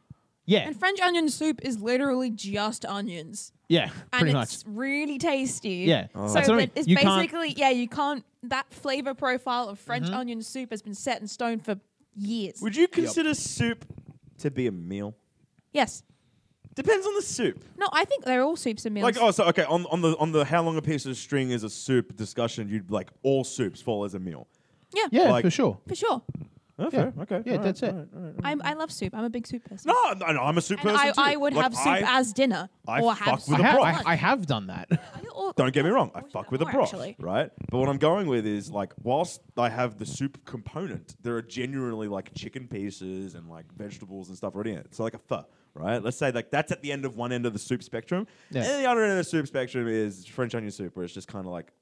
Yeah, And French onion soup is literally just onions. yeah, And pretty it's much. really tasty. Yeah. So That's what I mean. it's You can't- basically, you can't, that flavor profile of French onion soup has been set in stone for years. Would you consider soup to be a meal? Yes. Depends on the soup. No, I think they're all soups and meals. Like okay, on the how long a piece of string is a soup discussion, you'd like all soups fall as a meal. yeah. Yeah, like- for sure. For sure. Oh, fair. Okay. Yeah, all right, that's it. all right, all right. I love soup. I'm a big soup person. No, I'm a soup And person too. I would Like, have soup as dinner. I or fuck have with soup the at broth. lunch. I have done that. Don't get me wrong, I wish fuck I with the more, broth, actually. right? But what I'm going with is like, whilst I have the soup component, there are genuinely like chicken pieces and like vegetables and stuff already in it. So like a pho, right? Let's say like that's at the end of one end of the soup spectrum, Yeah. and the other end of the soup spectrum is French onion soup, where it's just kind of like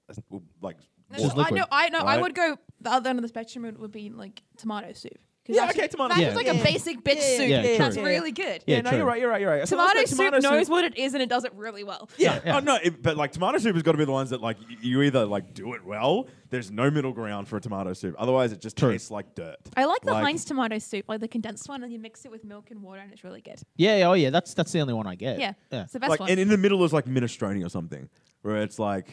Just I liquid. know. I Right? would go the other end of the spectrum. It would be like tomato soup. 'Cause Yeah, that's okay, tomato That's soup. just like Yeah. a basic bitch soup. Yeah, true. That's Yeah. really good. Yeah, no, true. you're right. So Tomato let's soup go tomato knows what it is and it does it really well. Yeah. Yeah. Oh no, but like tomato soup has got to be the ones that like you either like do it well. There's no middle ground for a tomato soup. Otherwise, it just True. tastes like dirt. I like the Heinz tomato soup, like the condensed one, and you mix it with milk and water, and it's really good. Yeah, oh yeah, that's the only one I get. Yeah, yeah. it's the best Like, one. and in the middle is like minestrone or something, where it's like.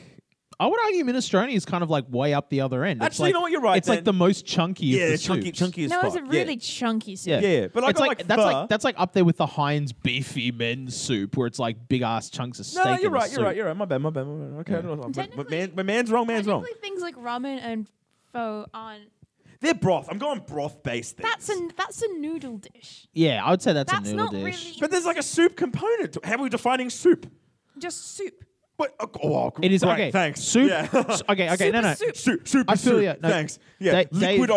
I would argue minestrone is kind of like way up the other end. It's Actually, like, you know what, you're right, It's like then. the most chunky Yeah, of the chunky soups. as no, fuck. it's a really chunky soup. Yeah. Yeah, but I It's got like, like that's pho. like that's like up there with the Heinz beefy men's soup, where it's like big ass chunks of steak. No, in you're the right. soup. You're right. My bad. Okay, Yeah. no, but Technically- man's wrong. Man's wrong. Technically, things like ramen and pho aren't. They're broth. I'm going broth based things. That's a noodle dish. Yeah, I would say that's a That's noodle not dish. really. But there's like a soup component. How are we defining soup? just soup. But It is great, okay. Thanks. Soup. Yeah. Okay. Soup no, is no. soup. Soup. I feel soup. ya. No, Thanks. Yeah. Dave- liquid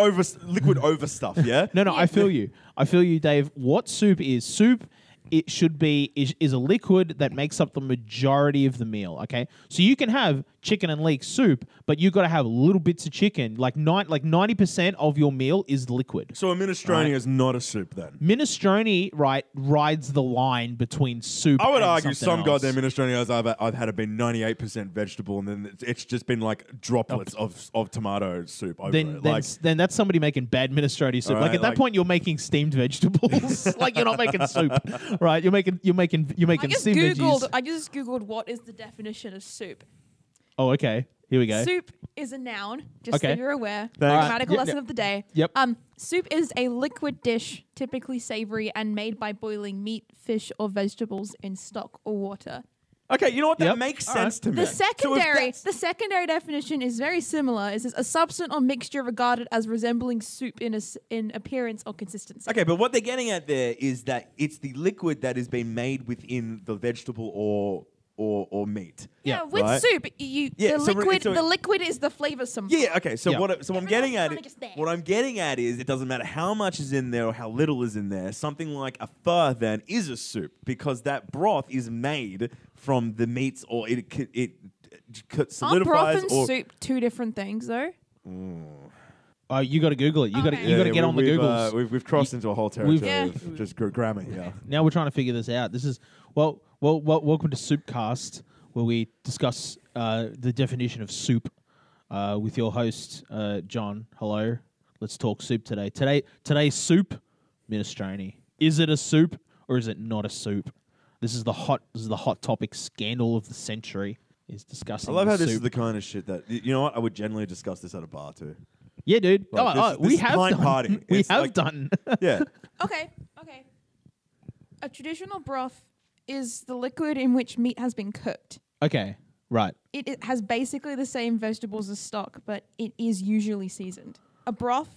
over stuff. Yeah. No, I feel you. I feel you, Dave. What soup is? Soup, it should be is a liquid that makes up the majority of the meal. Okay, so you can have chicken and leek soup, but you got to have little bits of chicken. Like 90% of your meal is liquid. So a minestrone is not a soup then. Minestrone, right, rides the line between soup. I would and argue something some else. goddamn minestrone I've had have been 98% vegetable, and then it's just been like droplets of tomato soup over Then, it. then, Like, then that's somebody making bad minestrone soup. Alright, Like at that like- point, you're making steamed vegetables. Like you're not making soup, right? You're making I just steamed googled. veggies. I just googled what is the definition of soup. Oh, okay. Here we go. Soup is a noun, just so Okay. you're aware. Thanks. Grammatical Yep, lesson yep. of the day. Yep. Soup is a liquid dish, typically savory and made by boiling meat, fish, or vegetables in stock or water. okay, you know what? That Yep. makes Alright. sense to me. The So if secondary, that's- the secondary definition is very similar. It says a substance or mixture regarded as resembling soup in appearance or consistency. Okay, but what they're getting at there is that it's the liquid that is being made within the vegetable or meat. Yeah, Yeah, with right? soup, Yeah, so the liquid is the flavoursome. Yeah, okay. So Yeah. what I'm Everything getting else is at kinda just there. what I'm getting at is it doesn't matter how much is in there or how little is in there. Something like a pho then is a soup because that broth is made from the meats or it Aren't solidifies broth and or soup two different things though? Oh, you got to Google it. You got to Okay. you got to get on the Googles. We've crossed into a whole territory Yeah. of just grammar here. Now we're trying to figure this out. This is welcome to Soupcast, where we discuss the definition of soup with your host John. Hello, let's talk soup today. Today's soup, minestrone. Is it a soup or is it not a soup? This is the hot topic scandal of the century. Is discussing. I love how the this is soup. the kind of shit that you know what I would generally discuss this at a bar too. Yeah, dude. Like, We this have pint done. party. We It's have like- done. Yeah. Okay. A traditional broth is the liquid in which meat has been cooked. Okay, right. It has basically the same vegetables as stock, but it is usually seasoned. A broth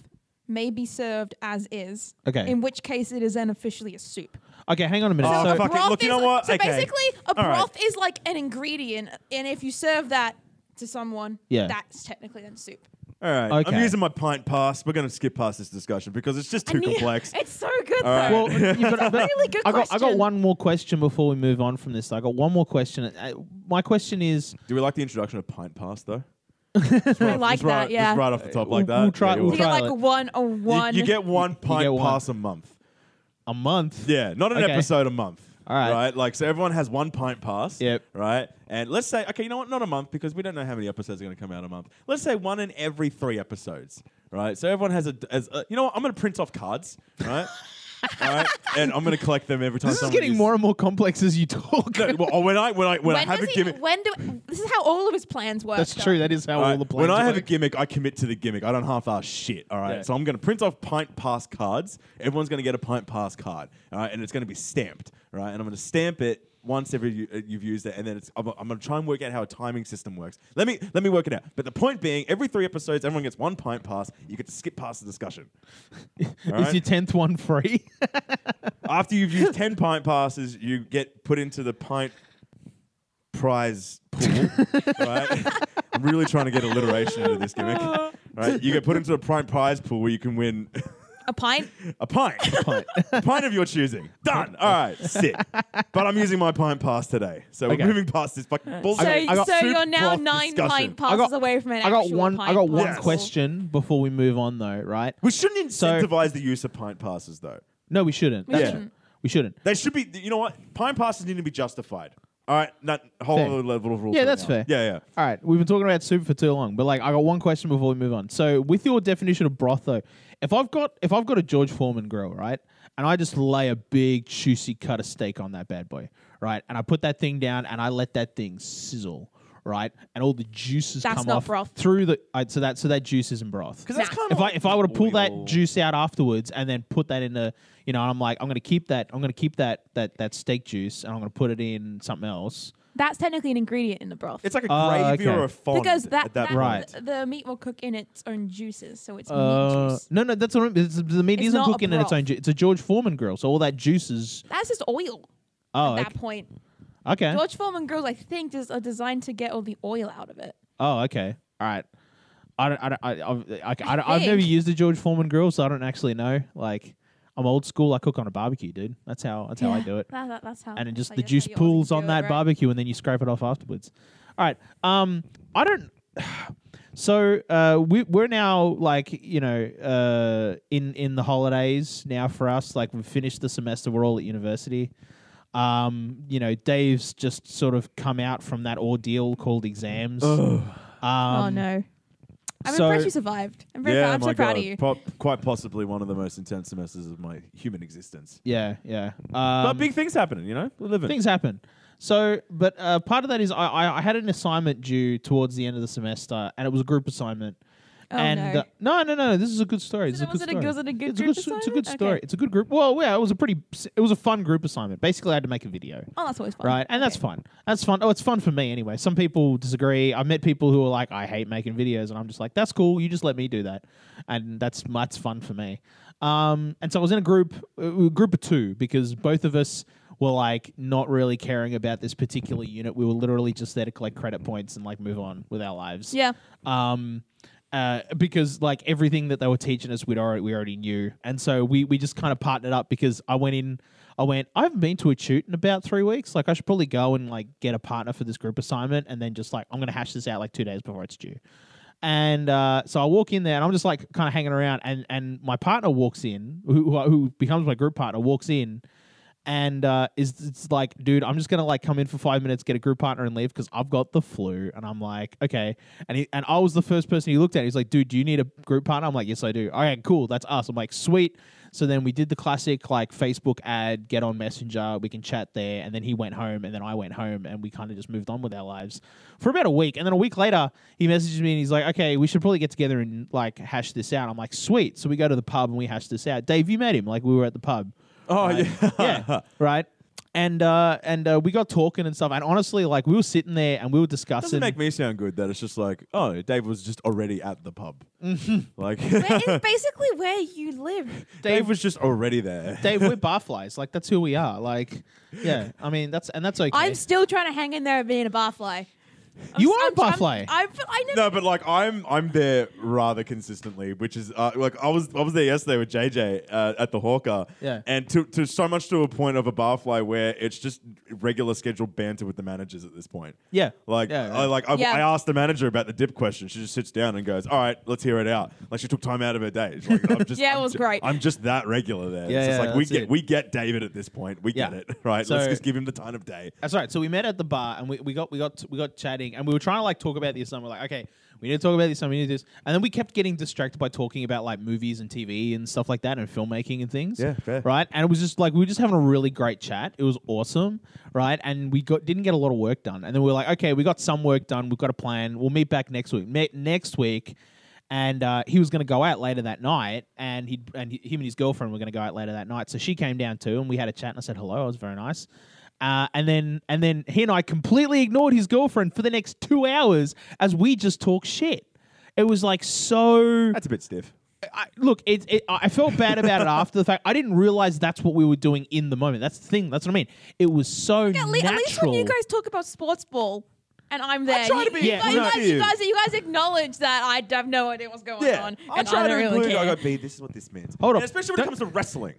may be served as is. Okay. In which case it is then officially a soup. Okay, hang on a minute. Oh, So, fuck it. Look, you know what? So Okay. basically, a All right. broth is like an ingredient, and if you serve that to someone, that's technically then soup. All right. Okay. I'm using my pint pass. We're going to skip past this discussion because it's just too complex. It's so good, All right. though. well, Really good I got question. one more question before we move on from this. I got one more question. My question is, Do we like the introduction of pint pass, though? I like that, yeah. Just right off the top like that. we'll try- Yeah, we'll You will. get try like it. a one. You get one pint get one. pass a month. a month? Yeah, not an Okay. episode a month. All right. Right? Like, so everyone has one pint pass. Yep. Right? And let's say, okay, you know what? Not a month because we don't know how many episodes are going to come out a month. Let's say one in every 3 episodes. Right? So everyone has you know what? I'm going to print off cards. Right? All right? And I'm going to collect them every time This is someone getting uses- more and more complex as you talk. No, well, when I have a gimmick. This is how all of his plans work. That's though. true. That is how all Alright, the plans when I have a work. gimmick, I commit to the gimmick. I don't half-ass shit. All right, Yeah. so I'm going to print off pint pass cards. Everyone's going to get a pint pass card. All right, and it's going to be stamped. All right, and I'm going to stamp it once you've used it, and then I'm going to try and work out how a timing system works. Let me work it out. But the point being, every 3 episodes, everyone gets one pint pass. You get to skip past the discussion. All Is right? your 10th one free? After you've used 10 pint passes, you get put into the pint prize pool. Right? I'm really trying to get alliteration into this gimmick. Right? You get put into a pint prize pool where you can win A pint? a pint. A pint of your choosing. Done. All right, sick. But I'm using my pint pass today. So Okay. we're moving past this fucking bullshit. So, I got so soup you're now broth 9 discussion. pint passes away from an I got actual one. pint I got one pass. question before we move on, though. Right? We shouldn't So- incentivize the use of pint passes, though. No, we shouldn't. We That's- shouldn't. We shouldn't. They should be. You know what? Pint passes need to be justified. All right, not whole Fair. other level of rules. Yeah, right that's now. fair. Yeah. All right, we've been talking about soup for too long, but like I got one question before we move on. So, with your definition of broth, though, if I've got a George Foreman grill, right, and I just lay a big juicy cut of steak on that bad boy, right, and I put that thing down and I let that thing sizzle, right, and all the juices That's come not off broth. through the so that juice isn't broth. Because that's Nah. kind of If I were to pull that oil. juice out afterwards and then put that in a, you know, I'm like I'm gonna keep that steak juice and I'm gonna put it in something else. That's technically an ingredient in the broth. It's like a Oh, gravy okay. or a fond because at that point. Right. the meat will cook in its own juices, so it's meat juice. No, that's what the meat It's isn't not a cooking in its broth. own juice. It's a George Foreman grill, so all that juice is. That's just oil Oh, at that okay. point. Okay. George Foreman grills, I think, are designed to get all the oil out of it. Oh, okay. All right. I've never used a George Foreman grill, so I don't actually know. Like, I'm old school. I cook on a barbecue, dude. That's how I do it. That's how. And then just I the guess juice how you Aussies pools do on it, that right? barbecue, and then you scrape it off afterwards. All right. I don't. So we're now like in the holidays now for us. Like we've finished the semester. We're all at university. Dave's just sort of come out from that ordeal called exams. Oh no! I'm so- impressed you survived. I'm very proud. I'm so proud of you. Quite possibly one of the most intense semesters of my human existence. Yeah, yeah. But big things happening, you know? We're living. Things happen. So, but part of that is I had an assignment due towards the end of the semester, and it was a group assignment. Oh, and no. No. This is a good story. Was it a good story. group It's a assignment? good story. Okay. It's a good group. Well, yeah, it was a fun group assignment. Basically, I had to make a video. Oh, that's always fun. Right, and that's fun. That's fun. Oh, it's fun for me anyway. Some people disagree. I've met people who are like, I hate making videos, and I'm just like, that's cool. You just let me do that, and that's fun for me. And so I was in a group of 2 because both of us were like not really caring about this particular unit. We were literally just there to collect credit points and like move on with our lives. Yeah. Because like everything that they were teaching us, we already knew, and so we just kind of partnered up. Because I haven't been to a shoot in about 3 weeks. Like I should probably go and like get a partner for this group assignment, and then just like I'm gonna hash this out like 2 days before it's due. And so I walk in there, and I'm just like kind of hanging around, and my partner walks in, who becomes my group partner, walks in. And it's like, dude, I'm just gonna like come in for 5 minutes, get a group partner, and leave because I've got the flu. And I'm like, okay. And I was the first person he looked at. He's like, dude, do you need a group partner? I'm like, yes, I do. All right, cool, that's us. I'm like, sweet. So then we did the classic like Facebook ad, get on Messenger, we can chat there. And then he went home, and then I went home, and we kind of just moved on with our lives for about a week. And then a week later, he messages me and he's like, okay, we should probably get together and like hash this out. I'm like, sweet. So we go to the pub and we hash this out. Dave, you met him? Like we were at the pub. Oh, Right? yeah. Yeah, right. And we got talking and stuff. And honestly, like we were sitting there and we were discussing. Doesn't make me sound good that it's just like, oh, Dave was just already at the pub. Like It's basically where you live. Dave was just already there. Dave, we're barflies. Like that's who we are. Like, yeah. I mean, that's okay. I'm still trying to hang in there being a barfly. You are a barfly. I never. No, but like I'm there rather consistently, which is like I was there yesterday with JJ at the Hawker, Yeah. and to so much to a point of a barfly where it's just regular scheduled banter with the managers at this point. Yeah. Like Yeah, I asked the manager about the dip question. She just sits down and goes, "All right, let's hear it out." Like she took time out of her day. She's like, I'm just, Yeah, it was great. I'm just that regular there. Yeah, it's just yeah, like that's it. we get David at this point. We get Yeah. it, right? So- Let's just give him the time of day. That's right. So we met at the bar and we got chatting and we were trying to like talk about this and we're like, okay, we need to talk about this and we need this. And then we kept getting distracted by talking about like movies and TV and stuff like that and filmmaking and things. Yeah, fair. Right? And it was just like we were just having a really great chat. It was awesome, right? And we didn't get a lot of work done. And then we were like, okay, we got some work done. We've got a plan. We'll meet back next week. Next week. And he was going to go out later that night, and him and his girlfriend were going to go out later that night. So she came down too, and we had a chat. And I said hello. It was very nice. And then he and I completely ignored his girlfriend for the next 2 hours as we just talked shit. It was like so. That's a bit stiff. Look, I felt bad about it after the fact. I didn't realize that's what we were doing in the moment. That's the thing. That's what I mean. It was so At least when natural. you guys talk about sports ball. And I'm there. try to be you inclusive. guys acknowledge that I have no idea what's going on. I And try I to don't really include. care. I go, B, this is what this means. Hold And on. especially when it comes to wrestling.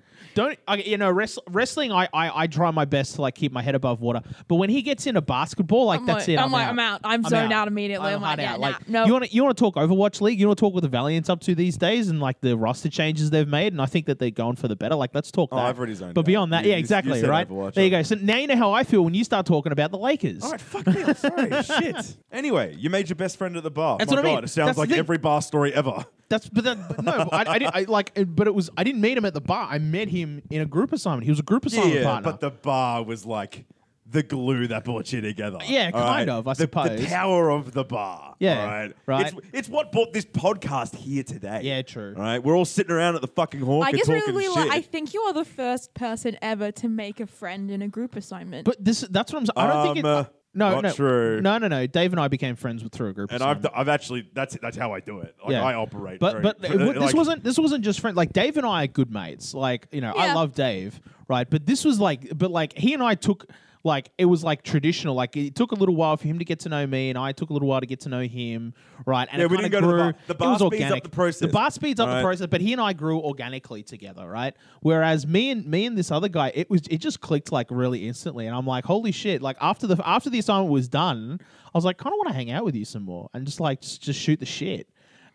Wrestling. I try my best to like keep my head above water. But when he gets into basketball, like that's it. I'm out. I'm zoned out immediately. I'm like, yeah, no. You want to talk Overwatch League? You want to talk what the Valiant's up to these days and like the roster changes they've made? And I think that they're going for the better. Like, let's talk that. I've already zoned But out. beyond that, You- yeah, you exactly, said right? Overwatch. There you go. So now you know how I feel when you start talking about the Lakers. All right, fuck me. I'm sorry. Shit. Anyway, you made your best friend at the bar. That's My what I mean. God, it sounds That's the like thing. every bar story ever. I didn't meet him at the bar. I met him in a group assignment. He was a group assignment partner. but the bar was like the glue that brought you together. Yeah, all kind of, I The suppose. power of the bar. Yeah, all right. right. It's what brought this podcast here today. Yeah, true. All right, we're all sitting around at the fucking hawk I and just talking really shit. I think you are the first person ever to make a friend in a group assignment. But that's what I'm saying. I don't think it. No, not true. No. Dave and I became friends through a group And assignment. I've actually that's how I do it. Like Yeah. I operate. But this wasn't just friends. Like Dave and I are good mates. Like I Yeah. love Dave, right? But this was like he and I took like it was like traditional. Like it took a little while for him to get to know me, and I took a little while to get to know him, right? And Yeah, it we kinda didn't go to the grew. bar. The It bar was speeds up organic. the process. The bar speeds up the Right. process, but he and I grew organically together, right? Whereas me and this other guy, it just clicked like really instantly, and I'm like, holy shit! Like after the assignment was done, I was like, kind of want to hang out with you some more and just like just shoot the shit.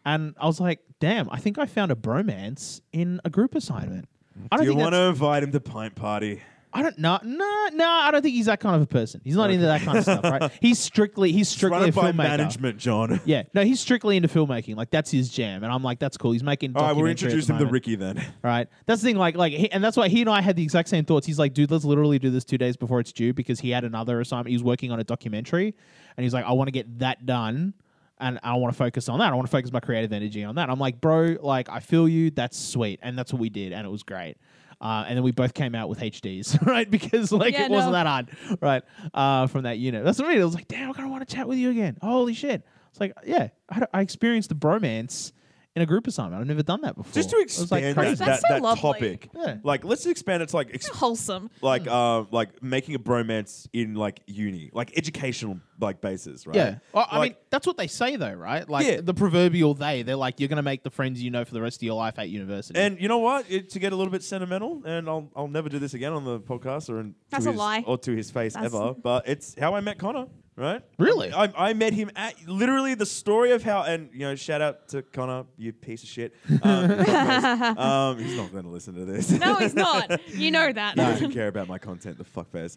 And I was like, damn, I think I found a bromance in a group assignment. I don't Do you think want to invite him to Pint Party? I don't know. No, I don't think he's that kind of a person. He's not into that kind of stuff, right? He's strictly a Run it by filmmaker. management, John. Yeah, no, he's strictly into filmmaking. Like that's his jam, and I'm like, that's cool. He's making. All right, we'll documentary introduce at the him to moment. Ricky then. Right, that's the thing. And that's why he and I had the exact same thoughts. He's like, dude, let's literally do this 2 days before it's due because he had another assignment. He was working on a documentary, and he's like, I want to get that done. And I want to focus on that. I want to focus my creative energy on that. I'm like, bro, like, I feel you. That's sweet. And that's what we did. And it was great. And then we both came out with HDs, right? Because, like, Yeah, it wasn't no. that hard, right? From that unit. That's what I mean. I was like, damn, I kind of want to chat with you again. Holy shit. It's like, yeah, I experienced the bromance in a group assignment. I've never done that before. Just to It was, like, expand crazy. That's so that lovely. topic, Yeah. like let's expand it to Wholesome. like making a bromance in like uni, like educational like basis, right? Yeah. Well, I Like- mean, that's what they say, though, right? Like, Yeah. the proverbial they're like, you're going to make the friends you know for the rest of your life at university. And you know what? To get a little bit sentimental, and I'll never do this again on the podcast or That's a lie. or to his face ever. But it's how I met Connor, right? Really? I met him at literally the story of how, and shout out to Connor, you piece of shit. He's not going to listen to this. No, he's not. You know that. He doesn't care about my content, the fuckface.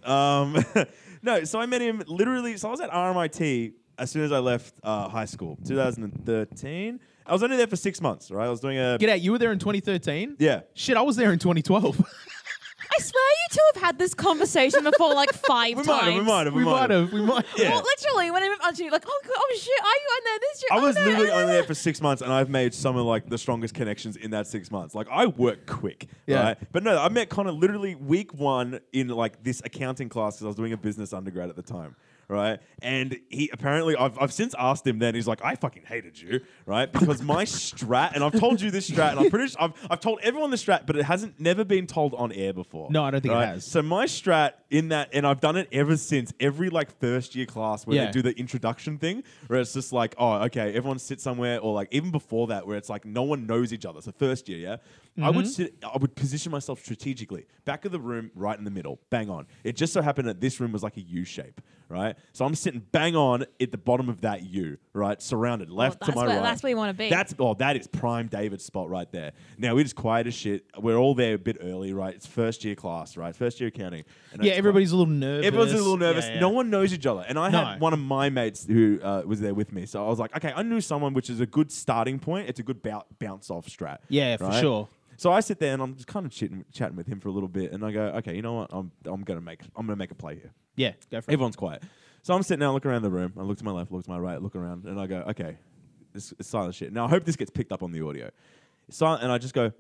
No, so I met him literally. So I was at RMIT as soon as I left high school, 2013. I was only there for 6 months, right? I was doing a Get out, you were there in 2013? yeah. Shit, I was there in 2012. Are I swear you two have had this conversation before like 5 times. We might have. Yeah. Well, literally, when I went on to you, like, oh shit, are you on there this year? I was no, literally only there for 6 months, and I've made some of like the strongest connections in that 6 months. Like I work quick, right? But no, I met Connor literally week 1 in like this accounting class because I was doing a business undergrad at the time. Right, and he apparently I've since asked him. Then he's like, I fucking hated you, right? Because my strat, and I've told you this strat, and I'm pretty sure I've told everyone the strat, but it hasn't never been told on air before. No, I don't think it has. So my strat in that, and I've done it ever since. Every like first year class where they do the introduction thing, where it's just like, oh, okay, everyone sit somewhere, or like even before that, where it's like no one knows each other. So first year, I would position myself strategically, back of the room, right in the middle, bang on. It just so happened that this room was like a U shape, right? So I'm sitting bang on at the bottom of that U, right? Surrounded left to my right. That's where you want to be. That is prime David's spot right there. Now we're just quiet as shit. We're all there a bit early, right? It's first year class, right? First year accounting. And everybody's a little nervous. Everyone's a little nervous. Yeah. No one knows each other. And I had one of my mates who was there with me. So I was like, okay, I knew someone, which is a good starting point. It's a good bounce off strat. Yeah, for sure. So I sit there and I'm just kind of chatting with him for a little bit, and I go, okay, you know what? I'm gonna make a play here. Yeah, go for it. Everyone's quiet. So I'm sitting there, looking around the room. I look to my left, look to my right, look around, and I go, okay, it's silent shit. Now I hope this gets picked up on the audio. It's silent, and I just go,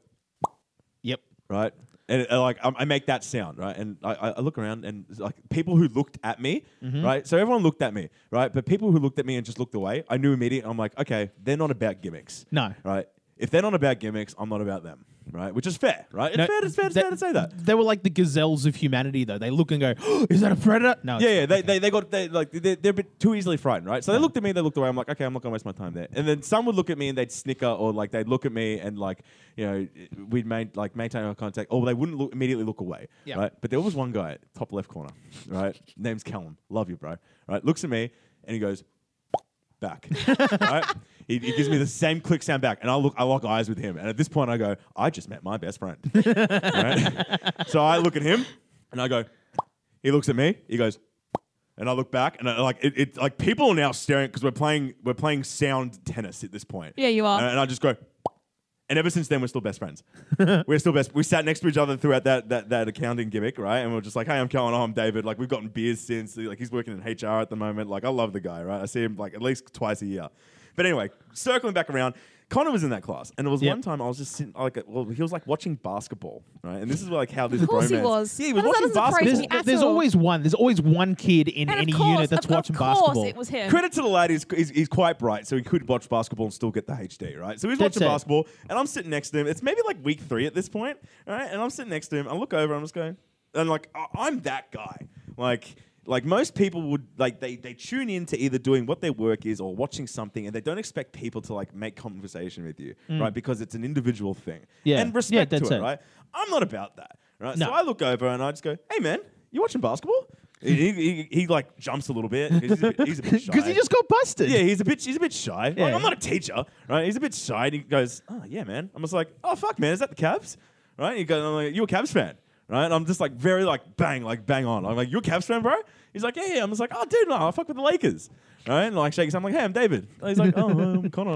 yep, right, and I make that sound, right, and I look around, and like people who looked at me, right. So everyone looked at me, right, but people who looked at me and just looked away, I knew immediately. I'm like, okay, they're not about gimmicks. No, right. If they're not about gimmicks, I'm not about them, right? Which is fair, right? It's fair to say that. They were like the gazelles of humanity, though. They look and go, oh, "Is that a predator?" No. Yeah. They're a bit too easily frightened, right? So they looked at me, they looked away. I'm like, okay, I'm not gonna waste my time there. And then some would look at me and they'd snicker, or like they'd look at me and like, you know, we'd maintain eye contact, or they wouldn't immediately look away, right? But there was one guy, top left corner, right? Name's Callum. Love you, bro. Right? Looks at me and he goes back, right? He gives me the same click sound back, and I lock eyes with him. And at this point, I go, I just met my best friend. Right? So I look at him, and I go, he looks at me, he goes, and I look back, and like people are now staring because we're playing sound tennis at this point. Yeah, you are. And I just go, and ever since then, we're still best friends. We're still best. We sat next to each other throughout that accounting gimmick, right? And we're just like, hey, I'm Colin, I'm David. Like, we've gotten beers since. Like, he's working in HR at the moment. Like, I love the guy, right? I see him like at least twice a year. But anyway, circling back around, Connor was in that class, and it was one time I was just sitting, he was like watching basketball, right? And this is like how this of course bromance. He was. Yeah, he was watching basketball. There's always one. There's always one kid in any unit that's watching basketball. Of course, it was him. Credit to the lad, he's quite bright, so he could watch basketball and still get the HD, right? So he's watching basketball, and I'm sitting next to him. It's maybe like week 3 at this point, right? And I'm sitting next to him. I look over, I'm just going, and like I'm that guy, Like most people would they tune in to either doing what their work is or watching something, and they don't expect people to like make conversation with you, right? Because it's an individual thing. Yeah. And respect to that's it, right? I'm not about that, right? No. So I look over and I just go, "Hey man, you watching basketball?" He like jumps a little bit. He's a bit shy. Because he just got busted. Yeah, he's a bit shy. Yeah. Like, I'm not a teacher, right? He's a bit shy. And he goes, "Oh yeah, man." I'm just like, "Oh fuck, man, is that the Cavs?" Right? He goes, "I'm like, you a Cavs fan?" Right? And I'm just like very bang on. I'm like, "You a Cavs fan, bro?" He's like, yeah. I'm just like, oh, dude, no, I fuck with the Lakers. Right? And like shaking. I'm like, hey, I'm David. And he's like, oh, I'm Connor.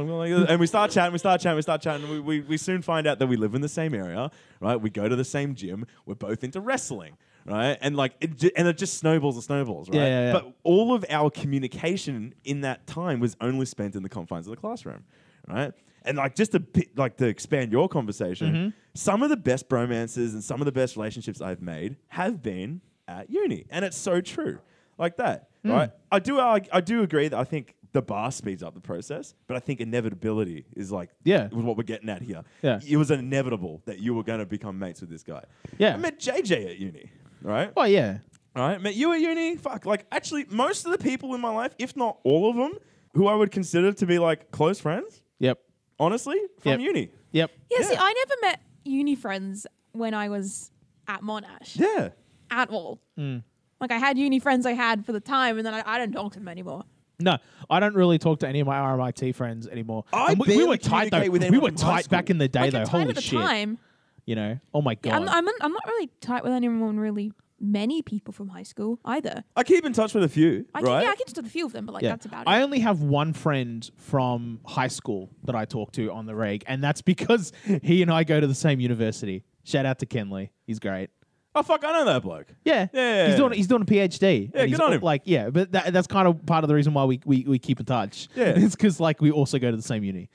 And we start chatting. We soon find out that we live in the same area, right? We go to the same gym. We're both into wrestling, right? And like, it just snowballs, right? Yeah. But all of our communication in that time was only spent in the confines of the classroom, right? And like, just to expand your conversation, some of the best bromances and some of the best relationships I've made have been at uni, and it's so true, like that, right? I do agree that I think the bar speeds up the process, but I think inevitability is like what we're getting at here. Yeah, it was inevitable that you were going to become mates with this guy. Yeah, I met JJ at uni, right? Oh yeah, all right. Met you at uni. Fuck, like actually, most of the people in my life, if not all of them, who I would consider to be like close friends. Yep. Honestly, from uni. Yep. Yeah. See, I never met uni friends when I was at Monash. Yeah. At all. Like I had uni friends I had for the time, and then I don't talk to them anymore. No, I don't really talk to any of my RMIT friends anymore. We were tight though. We were tight back in the day though. Holy shit! Time. You know? Oh my god. Yeah, I'm not really tight with anyone really. Many people from high school either. I keep in touch with a few. I can just with a few of them, but like that's about it. I only have one friend from high school that I talk to on the reg, and that's because he and I go to the same university. Shout out to Kenley. He's great. Oh fuck, I know that bloke. Yeah. Yeah. He's doing a PhD. Yeah, and he's good on him. Like, yeah, but that's kind of part of the reason why we keep in touch. Yeah. It's because like we also go to the same uni.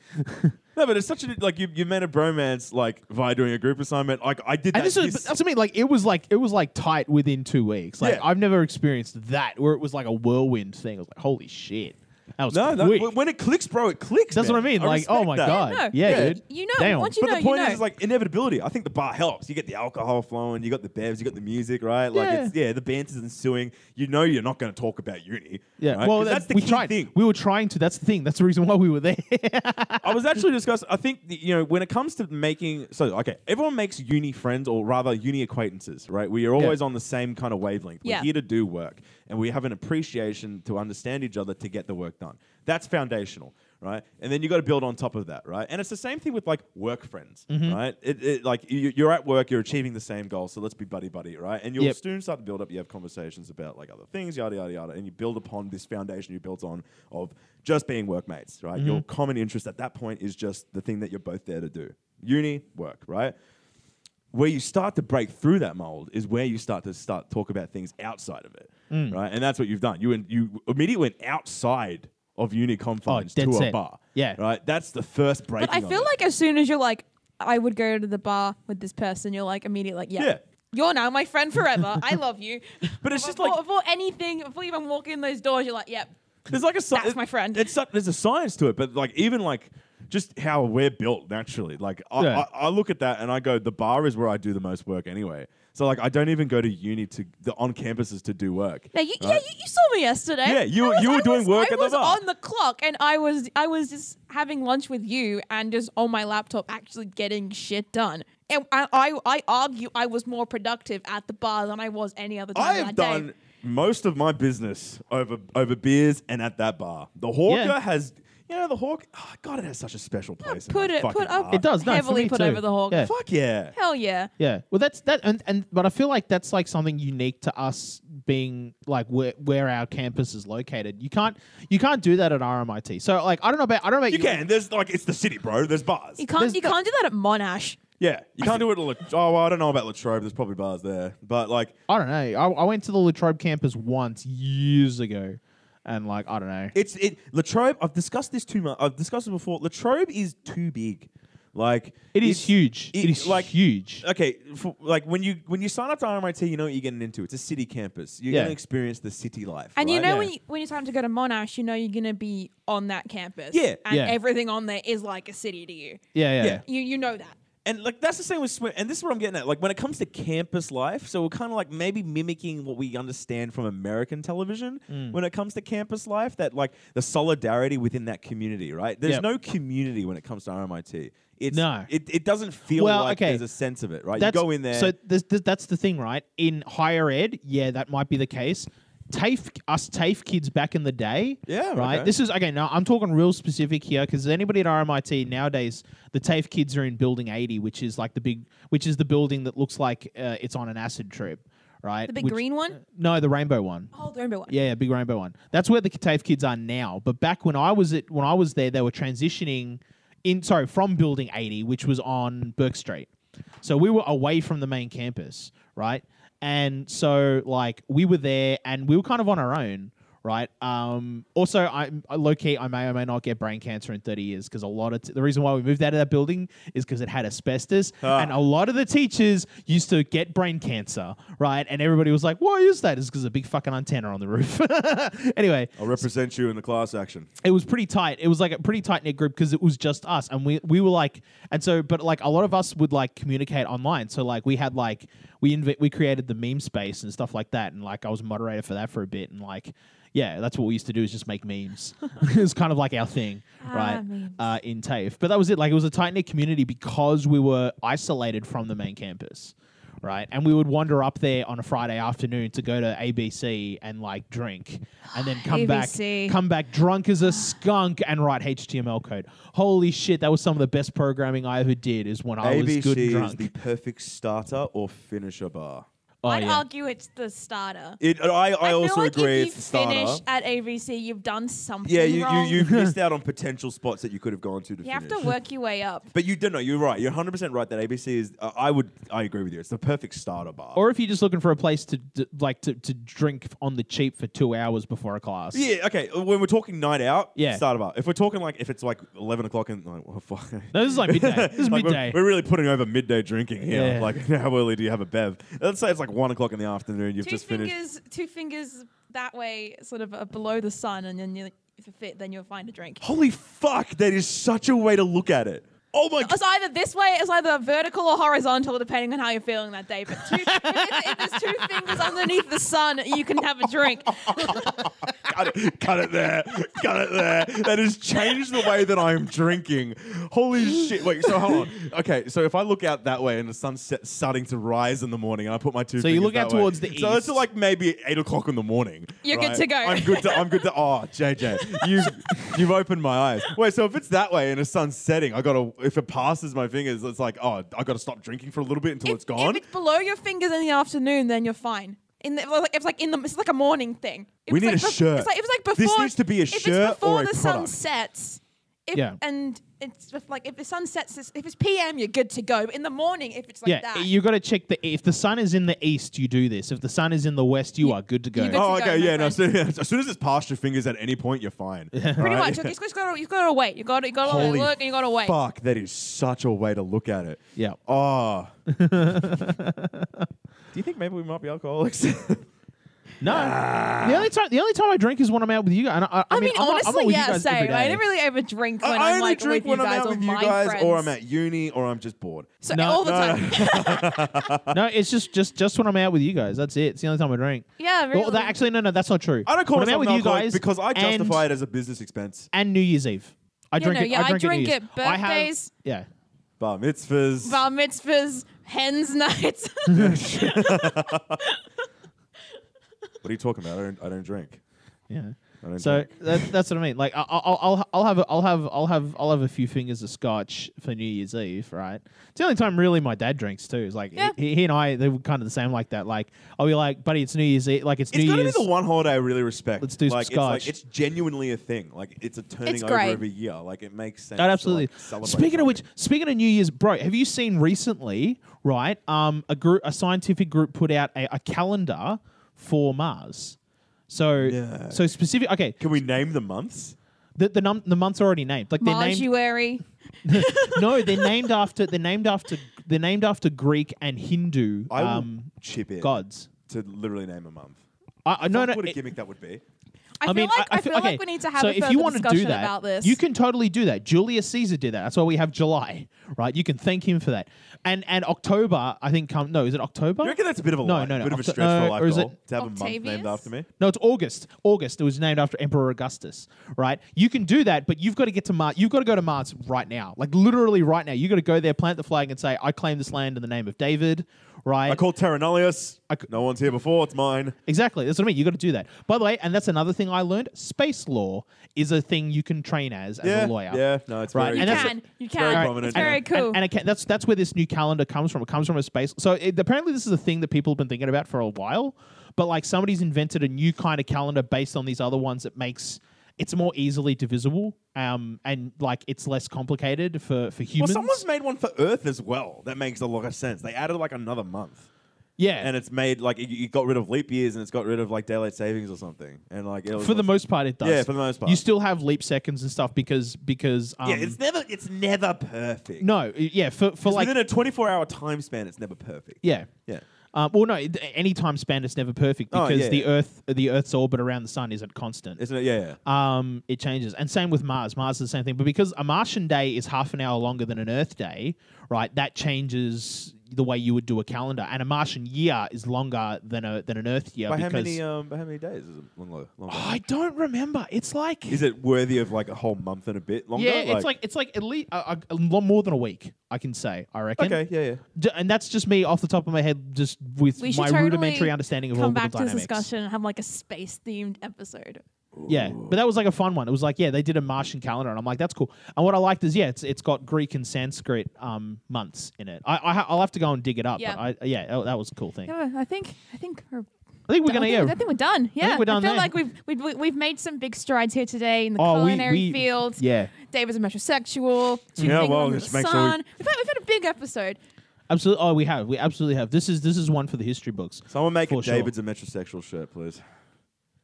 No, but it's such a like you made a bromance like via doing a group assignment. Like I did that. And that's what I mean. Like it was like tight within 2 weeks. Like Yeah. I've never experienced that where it was like a whirlwind thing. I was like, holy shit, that was quick. when it clicks, bro, it clicks. That's what I mean. Like, oh respect my that. god, no. yeah, dude. You know, Damn. once you But know, the point you know. is like inevitability. I think the bar helps. You get the alcohol flowing, you got the bevs, you got the music, right? Like the banter's ensuing. You know you're not going to talk about uni. Yeah, right? well, 'Cause that's the we key tried. thing. We were trying to. That's the thing. That's the reason why we were there. I was actually discussing. I think when it comes to making, everyone makes uni friends or rather uni acquaintances, right? We are always on the same kind of wavelength. We're Yeah. here to do work, and we have an appreciation to understand each other to get the work done. That's foundational, right? And then you got to build on top of that, right? And it's the same thing with like work friends, right? Like you're at work, you're achieving the same goal, so let's be buddy, right? And you'll soon start to build up. You have conversations about like other things, yada yada yada, and you build upon this foundation you built on of just being workmates, right? Your common interest at that point is just the thing that you're both there to do. Uni, work, right? Where you start to break through that mold is where you start talk about things outside of it, right? And that's what you've done. You immediately went outside of uni confines dead to a set. bar. Yeah. Right? That's the first breaking But I of feel it. like as soon as you're like, I would go to the bar with this person, you're like immediately like, Yeah. you're now my friend forever. I love you. But it's just like- before anything, before you even walk in those doors, you're like, yep. There's like That's my friend. There's a science to it, but like even like just how we're built naturally. Like Yeah. I look at that and I go, the bar is where I do the most work anyway. So like I don't even go to uni on campuses to do work. Now, you saw me yesterday. Yeah, you were doing work at the bar. I was on the clock, and I was just having lunch with you, and just on my laptop, actually getting shit done. And I argue I was more productive at the bar than I was any other time I that have day. done most of my business over beers and at that bar. The Hawker Yeah. has. The Hawk. Oh, God, it has such a special place. in Put my it fucking put up. heart. It does, no, for heavily me put too. over the hawk. Yeah. Fuck yeah. Hell yeah. Yeah, well, that's that, but I feel like that's like something unique to us being like where our campus is located. You can't do that at RMIT. So like I don't know about You can. There's like it's the city, bro. There's bars. You can't do that at Monash. Yeah, you can't do it at I don't know about Latrobe. There's probably bars there, but like I don't know. I went to the Latrobe campus once years ago, and like I don't know. Latrobe. I've discussed this too much. I've discussed it before. Latrobe is too big. Like It is huge. It is like huge. Okay, like when you sign up to RMIT, you know what you're getting into. It's a city campus. You're Yeah. going to experience the city life. And right? you know Yeah. when it's time to go to Monash, you know you're gonna be on that campus. Yeah. And Yeah. everything on there is like a city to you. Yeah. You know that. And like that's the same with swim. And this is what I'm getting at. Like when it comes to campus life, so we're kind of like maybe mimicking what we understand from American television when it comes to campus life. That like the solidarity within that community, right? There's Yep. no community when it comes to RMIT. No. It doesn't feel Well, like okay. there's a sense of it, right? You go in there. So that's the thing, right? In higher ed, yeah, that might be the case. TAFE kids back in the day, Yeah, right. okay. This is now I'm talking real specific here because anybody at RMIT nowadays, the TAFE kids are in Building 80, which is like the building that looks like it's on an acid trip, right? The big green one? No, the rainbow one. Oh, the rainbow one. Yeah, big rainbow one. That's where the TAFE kids are now. But back when I was there, they were transitioning from Building 80, which was on Burke Street. So we were away from the main campus, right? And so like we were there and we were kind of on our own, right? Also, I low-key, I may or may not get brain cancer in 30 years because a lot of the reason why we moved out of that building is because it had asbestos, and a lot of the teachers used to get brain cancer, right? And everybody was like, "Why is that?" It's because a big fucking antenna on the roof. Anyway, I'll represent you in the class action. it was pretty tight. It was like a pretty tight knit group because it was just us, and we were like, and so, but like a lot of us would like communicate online. So like we had like we created the meme space and stuff like that, and like I was moderator for that for a bit, and like. Yeah, that's what we used to do is just make memes. It was kind of like our thing, right? Memes. In TAFE. But that was it. Like it was a tight-knit community because we were isolated from the main campus, right? And we would wander up there on a Friday afternoon to go to ABC and like drink and then ABC. come back drunk as a skunk and write HTML code. Holy shit, that was some of the best programming I ever did is when I was good and ABC drunk. is the perfect starter or finisher bar. I'd yeah. argue it's the starter. I also feel like agree if it's the you starter. finish at ABC, you've done something Yeah, wrong. you've missed out on potential spots that you could have gone to You finish. have to work your way up. But you don't know. You're right. You're 100% right that ABC is. I agree with you. It's the perfect starter bar. Or if you're just looking for a place to drink on the cheap for 2 hours before a class. yeah, okay. When we're talking night out, Yeah. starter bar. If we're talking like if it's like 11 o'clock and like, well, fuck. No, this is like midday. This is Like, midday. We're really putting over midday drinking here. Yeah. Like, how early do you have a bev? Let's say it's like 1 o'clock in the afternoon. You've just finished. Two fingers that way, sort of below the sun, and then if it fit, then you'll find a drink. Holy fuck! That is such a way to look at it. Oh my god. It's either this way, it's either vertical or horizontal, depending on how you're feeling that day. But if there's two fingers underneath the sun, you can have a drink. Cut it there. Cut it there. That has changed the way that I'm drinking. Holy shit. Wait, so hold on. Okay, so if I look out that way and the sun's starting to rise in the morning and I put my two So you fingers look out that way, towards the So it's east. like maybe 8 o'clock in the morning. You're right? good to go. I'm good to oh, JJ. You've opened my eyes. Wait, so if it's that way and the sun's setting, if it passes my fingers, it's like, oh, I gotta stop drinking for a little bit until it's gone. If it's below your fingers in the afternoon, then you're fine. It's like a morning thing. We need a shirt. If it's like before. This needs to be a if shirt it's before or a the sun product. sets. Yeah. And it's just like if the sun sets, if it's PM, you're good to go. But in the morning, if it's like that, you got to check if the sun is in the east, you do this. If the sun is in the west, you are good to go. you're good Oh, to go, okay, my yeah. No, friend. as soon as it's past your fingers at any point, you're fine. Pretty much. You've got to wait. You got to Holy look and you got to wait. Fuck, that is such a way to look at it. Yeah. Oh. Do you think maybe we might be alcoholics? No, the only time I drink is when I'm out with you guys. I mean, I'm honestly, not with you yeah, guys same. every day. I don't really ever drink when I I'm only like drink with you when I'm guys out or with you my guys, friends. or I'm at uni, or I'm just bored. So No, all the time. No, it's just when I'm out with you guys. That's it. It's the only time I drink. Yeah, really. Well, actually, no, that's not true. I don't call when I'm out myself with an you alcoholic guys because I justify and, it as a business expense. and New Year's Eve. I drink it. I I drink at it New Year's. birthdays, Yeah. Bar mitzvahs. bar mitzvahs, hens nights. What are you talking about? I don't drink. Yeah. I don't So drink. that's what I mean. Like I'll have a few fingers of scotch for New Year's Eve, right? It's the only time really my dad drinks too. It's like Yeah. he and I, they were kind of the same like that. Like I'll be like, buddy, it's New Year's Eve. Like it's It's New got to be Year's. the one holiday I really respect. Let's do some like, scotch. It's genuinely a thing. Like it's a turning It's over great. every year. Like it makes sense. Oh, to, absolutely. like, celebrate Speaking of which, something. speaking of New Year's, bro, have you seen recently? Right, a scientific group put out a calendar for Mars. So Yeah. so specific. Okay, Can we name the months? the months are already named. Like they're named. Marsuary. No, they're named after Greek and Hindu I will chip in gods. to literally name a month. No, Fuck, what a it- gimmick that would be. I feel like we need to have so a if further you want to do discussion that, about this. you can totally do that. Julius Caesar did that. That's why we have July, right? You can thank him for that. And October, I think. Is it October? You reckon that's a bit of a No, lit- no, no. bit of a Octo- stretch for a life or is goal it to have a month Octavius? named after me? No, it's August. August. It was named after Emperor Augustus, right? You can do that, but you've got to get to Mars. You've got to go to Mars right now, like literally right now. You got to go there, plant the flag, and say, "I claim this land in the name of David." Right? I called Terra Nullius. No one's here before. It's mine. Exactly. That's what I mean. You got to do that. By the way, and that's another thing I learned. Space law is a thing you can train as a lawyer. Yeah. No, it's Right, very. and that's- you very can. prominent, It's very yeah. cool. And that's where this new calendar comes from. It comes from a space. So apparently this is a thing that people have been thinking about for a while. But like somebody's invented a new kind of calendar based on these other ones that makes it's more easily divisible. And like it's less complicated for Well, humans. someone's made one for Earth as well. That makes a lot of sense. They added like another month. yeah. And it's made like it got rid of leap years and it's got rid of like daylight savings or something. And like for the most part, it does. Yeah, for the most part. You still have leap seconds and stuff because yeah, it's never perfect. no, yeah, for like within a 24-hour time span, it's never perfect. yeah. Yeah. Well, no, any time span it's never perfect Oh, because yeah, the Earth's orbit around the sun isn't constant. Isn't it? Yeah. It changes, and same with Mars. Mars is the same thing, but because a Martian day is half an hour longer than an Earth day, right? That changes the way you would do a calendar, and a Martian year is longer than an Earth year. By how because many days is it longer? I don't remember. It's like Is it worthy of like a whole month and a bit longer? yeah, it's like at least a lot more than a week. I can say. I reckon. Okay. Yeah. And that's just me off the top of my head, just with We should my totally rudimentary understanding of come orbital back to this dynamics. discussion and have like a space themed episode. Yeah, but that was like a fun one. It was like, yeah, they did a Martian calendar, and I'm like, that's cool. And what I liked is, yeah, it's got Greek and Sanskrit months in it. I'll have to go and dig it up. Yeah. But that was a cool thing. Yeah, I think we're. I think we're gonna. I think we're done. Yeah, think we're done I feel there. like we've made some big strides here today in the Oh, culinary field. Yeah, David's a metrosexual. Yeah, well, the just make sure sun. We've had a big episode. absolutely. Oh, we absolutely have. This is one for the history books. Someone make a For sure. David's a metrosexual shirt, please.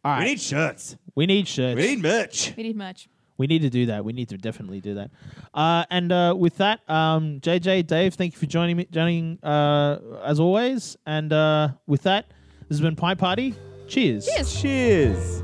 All right, We need shirts. we need shirts. We need merch. We need much. We need to do that. We need to definitely do that. And with that, JJ, Dave, thank you for joining as always. And with that, this has been Pint Party. Cheers. Cheers. Cheers.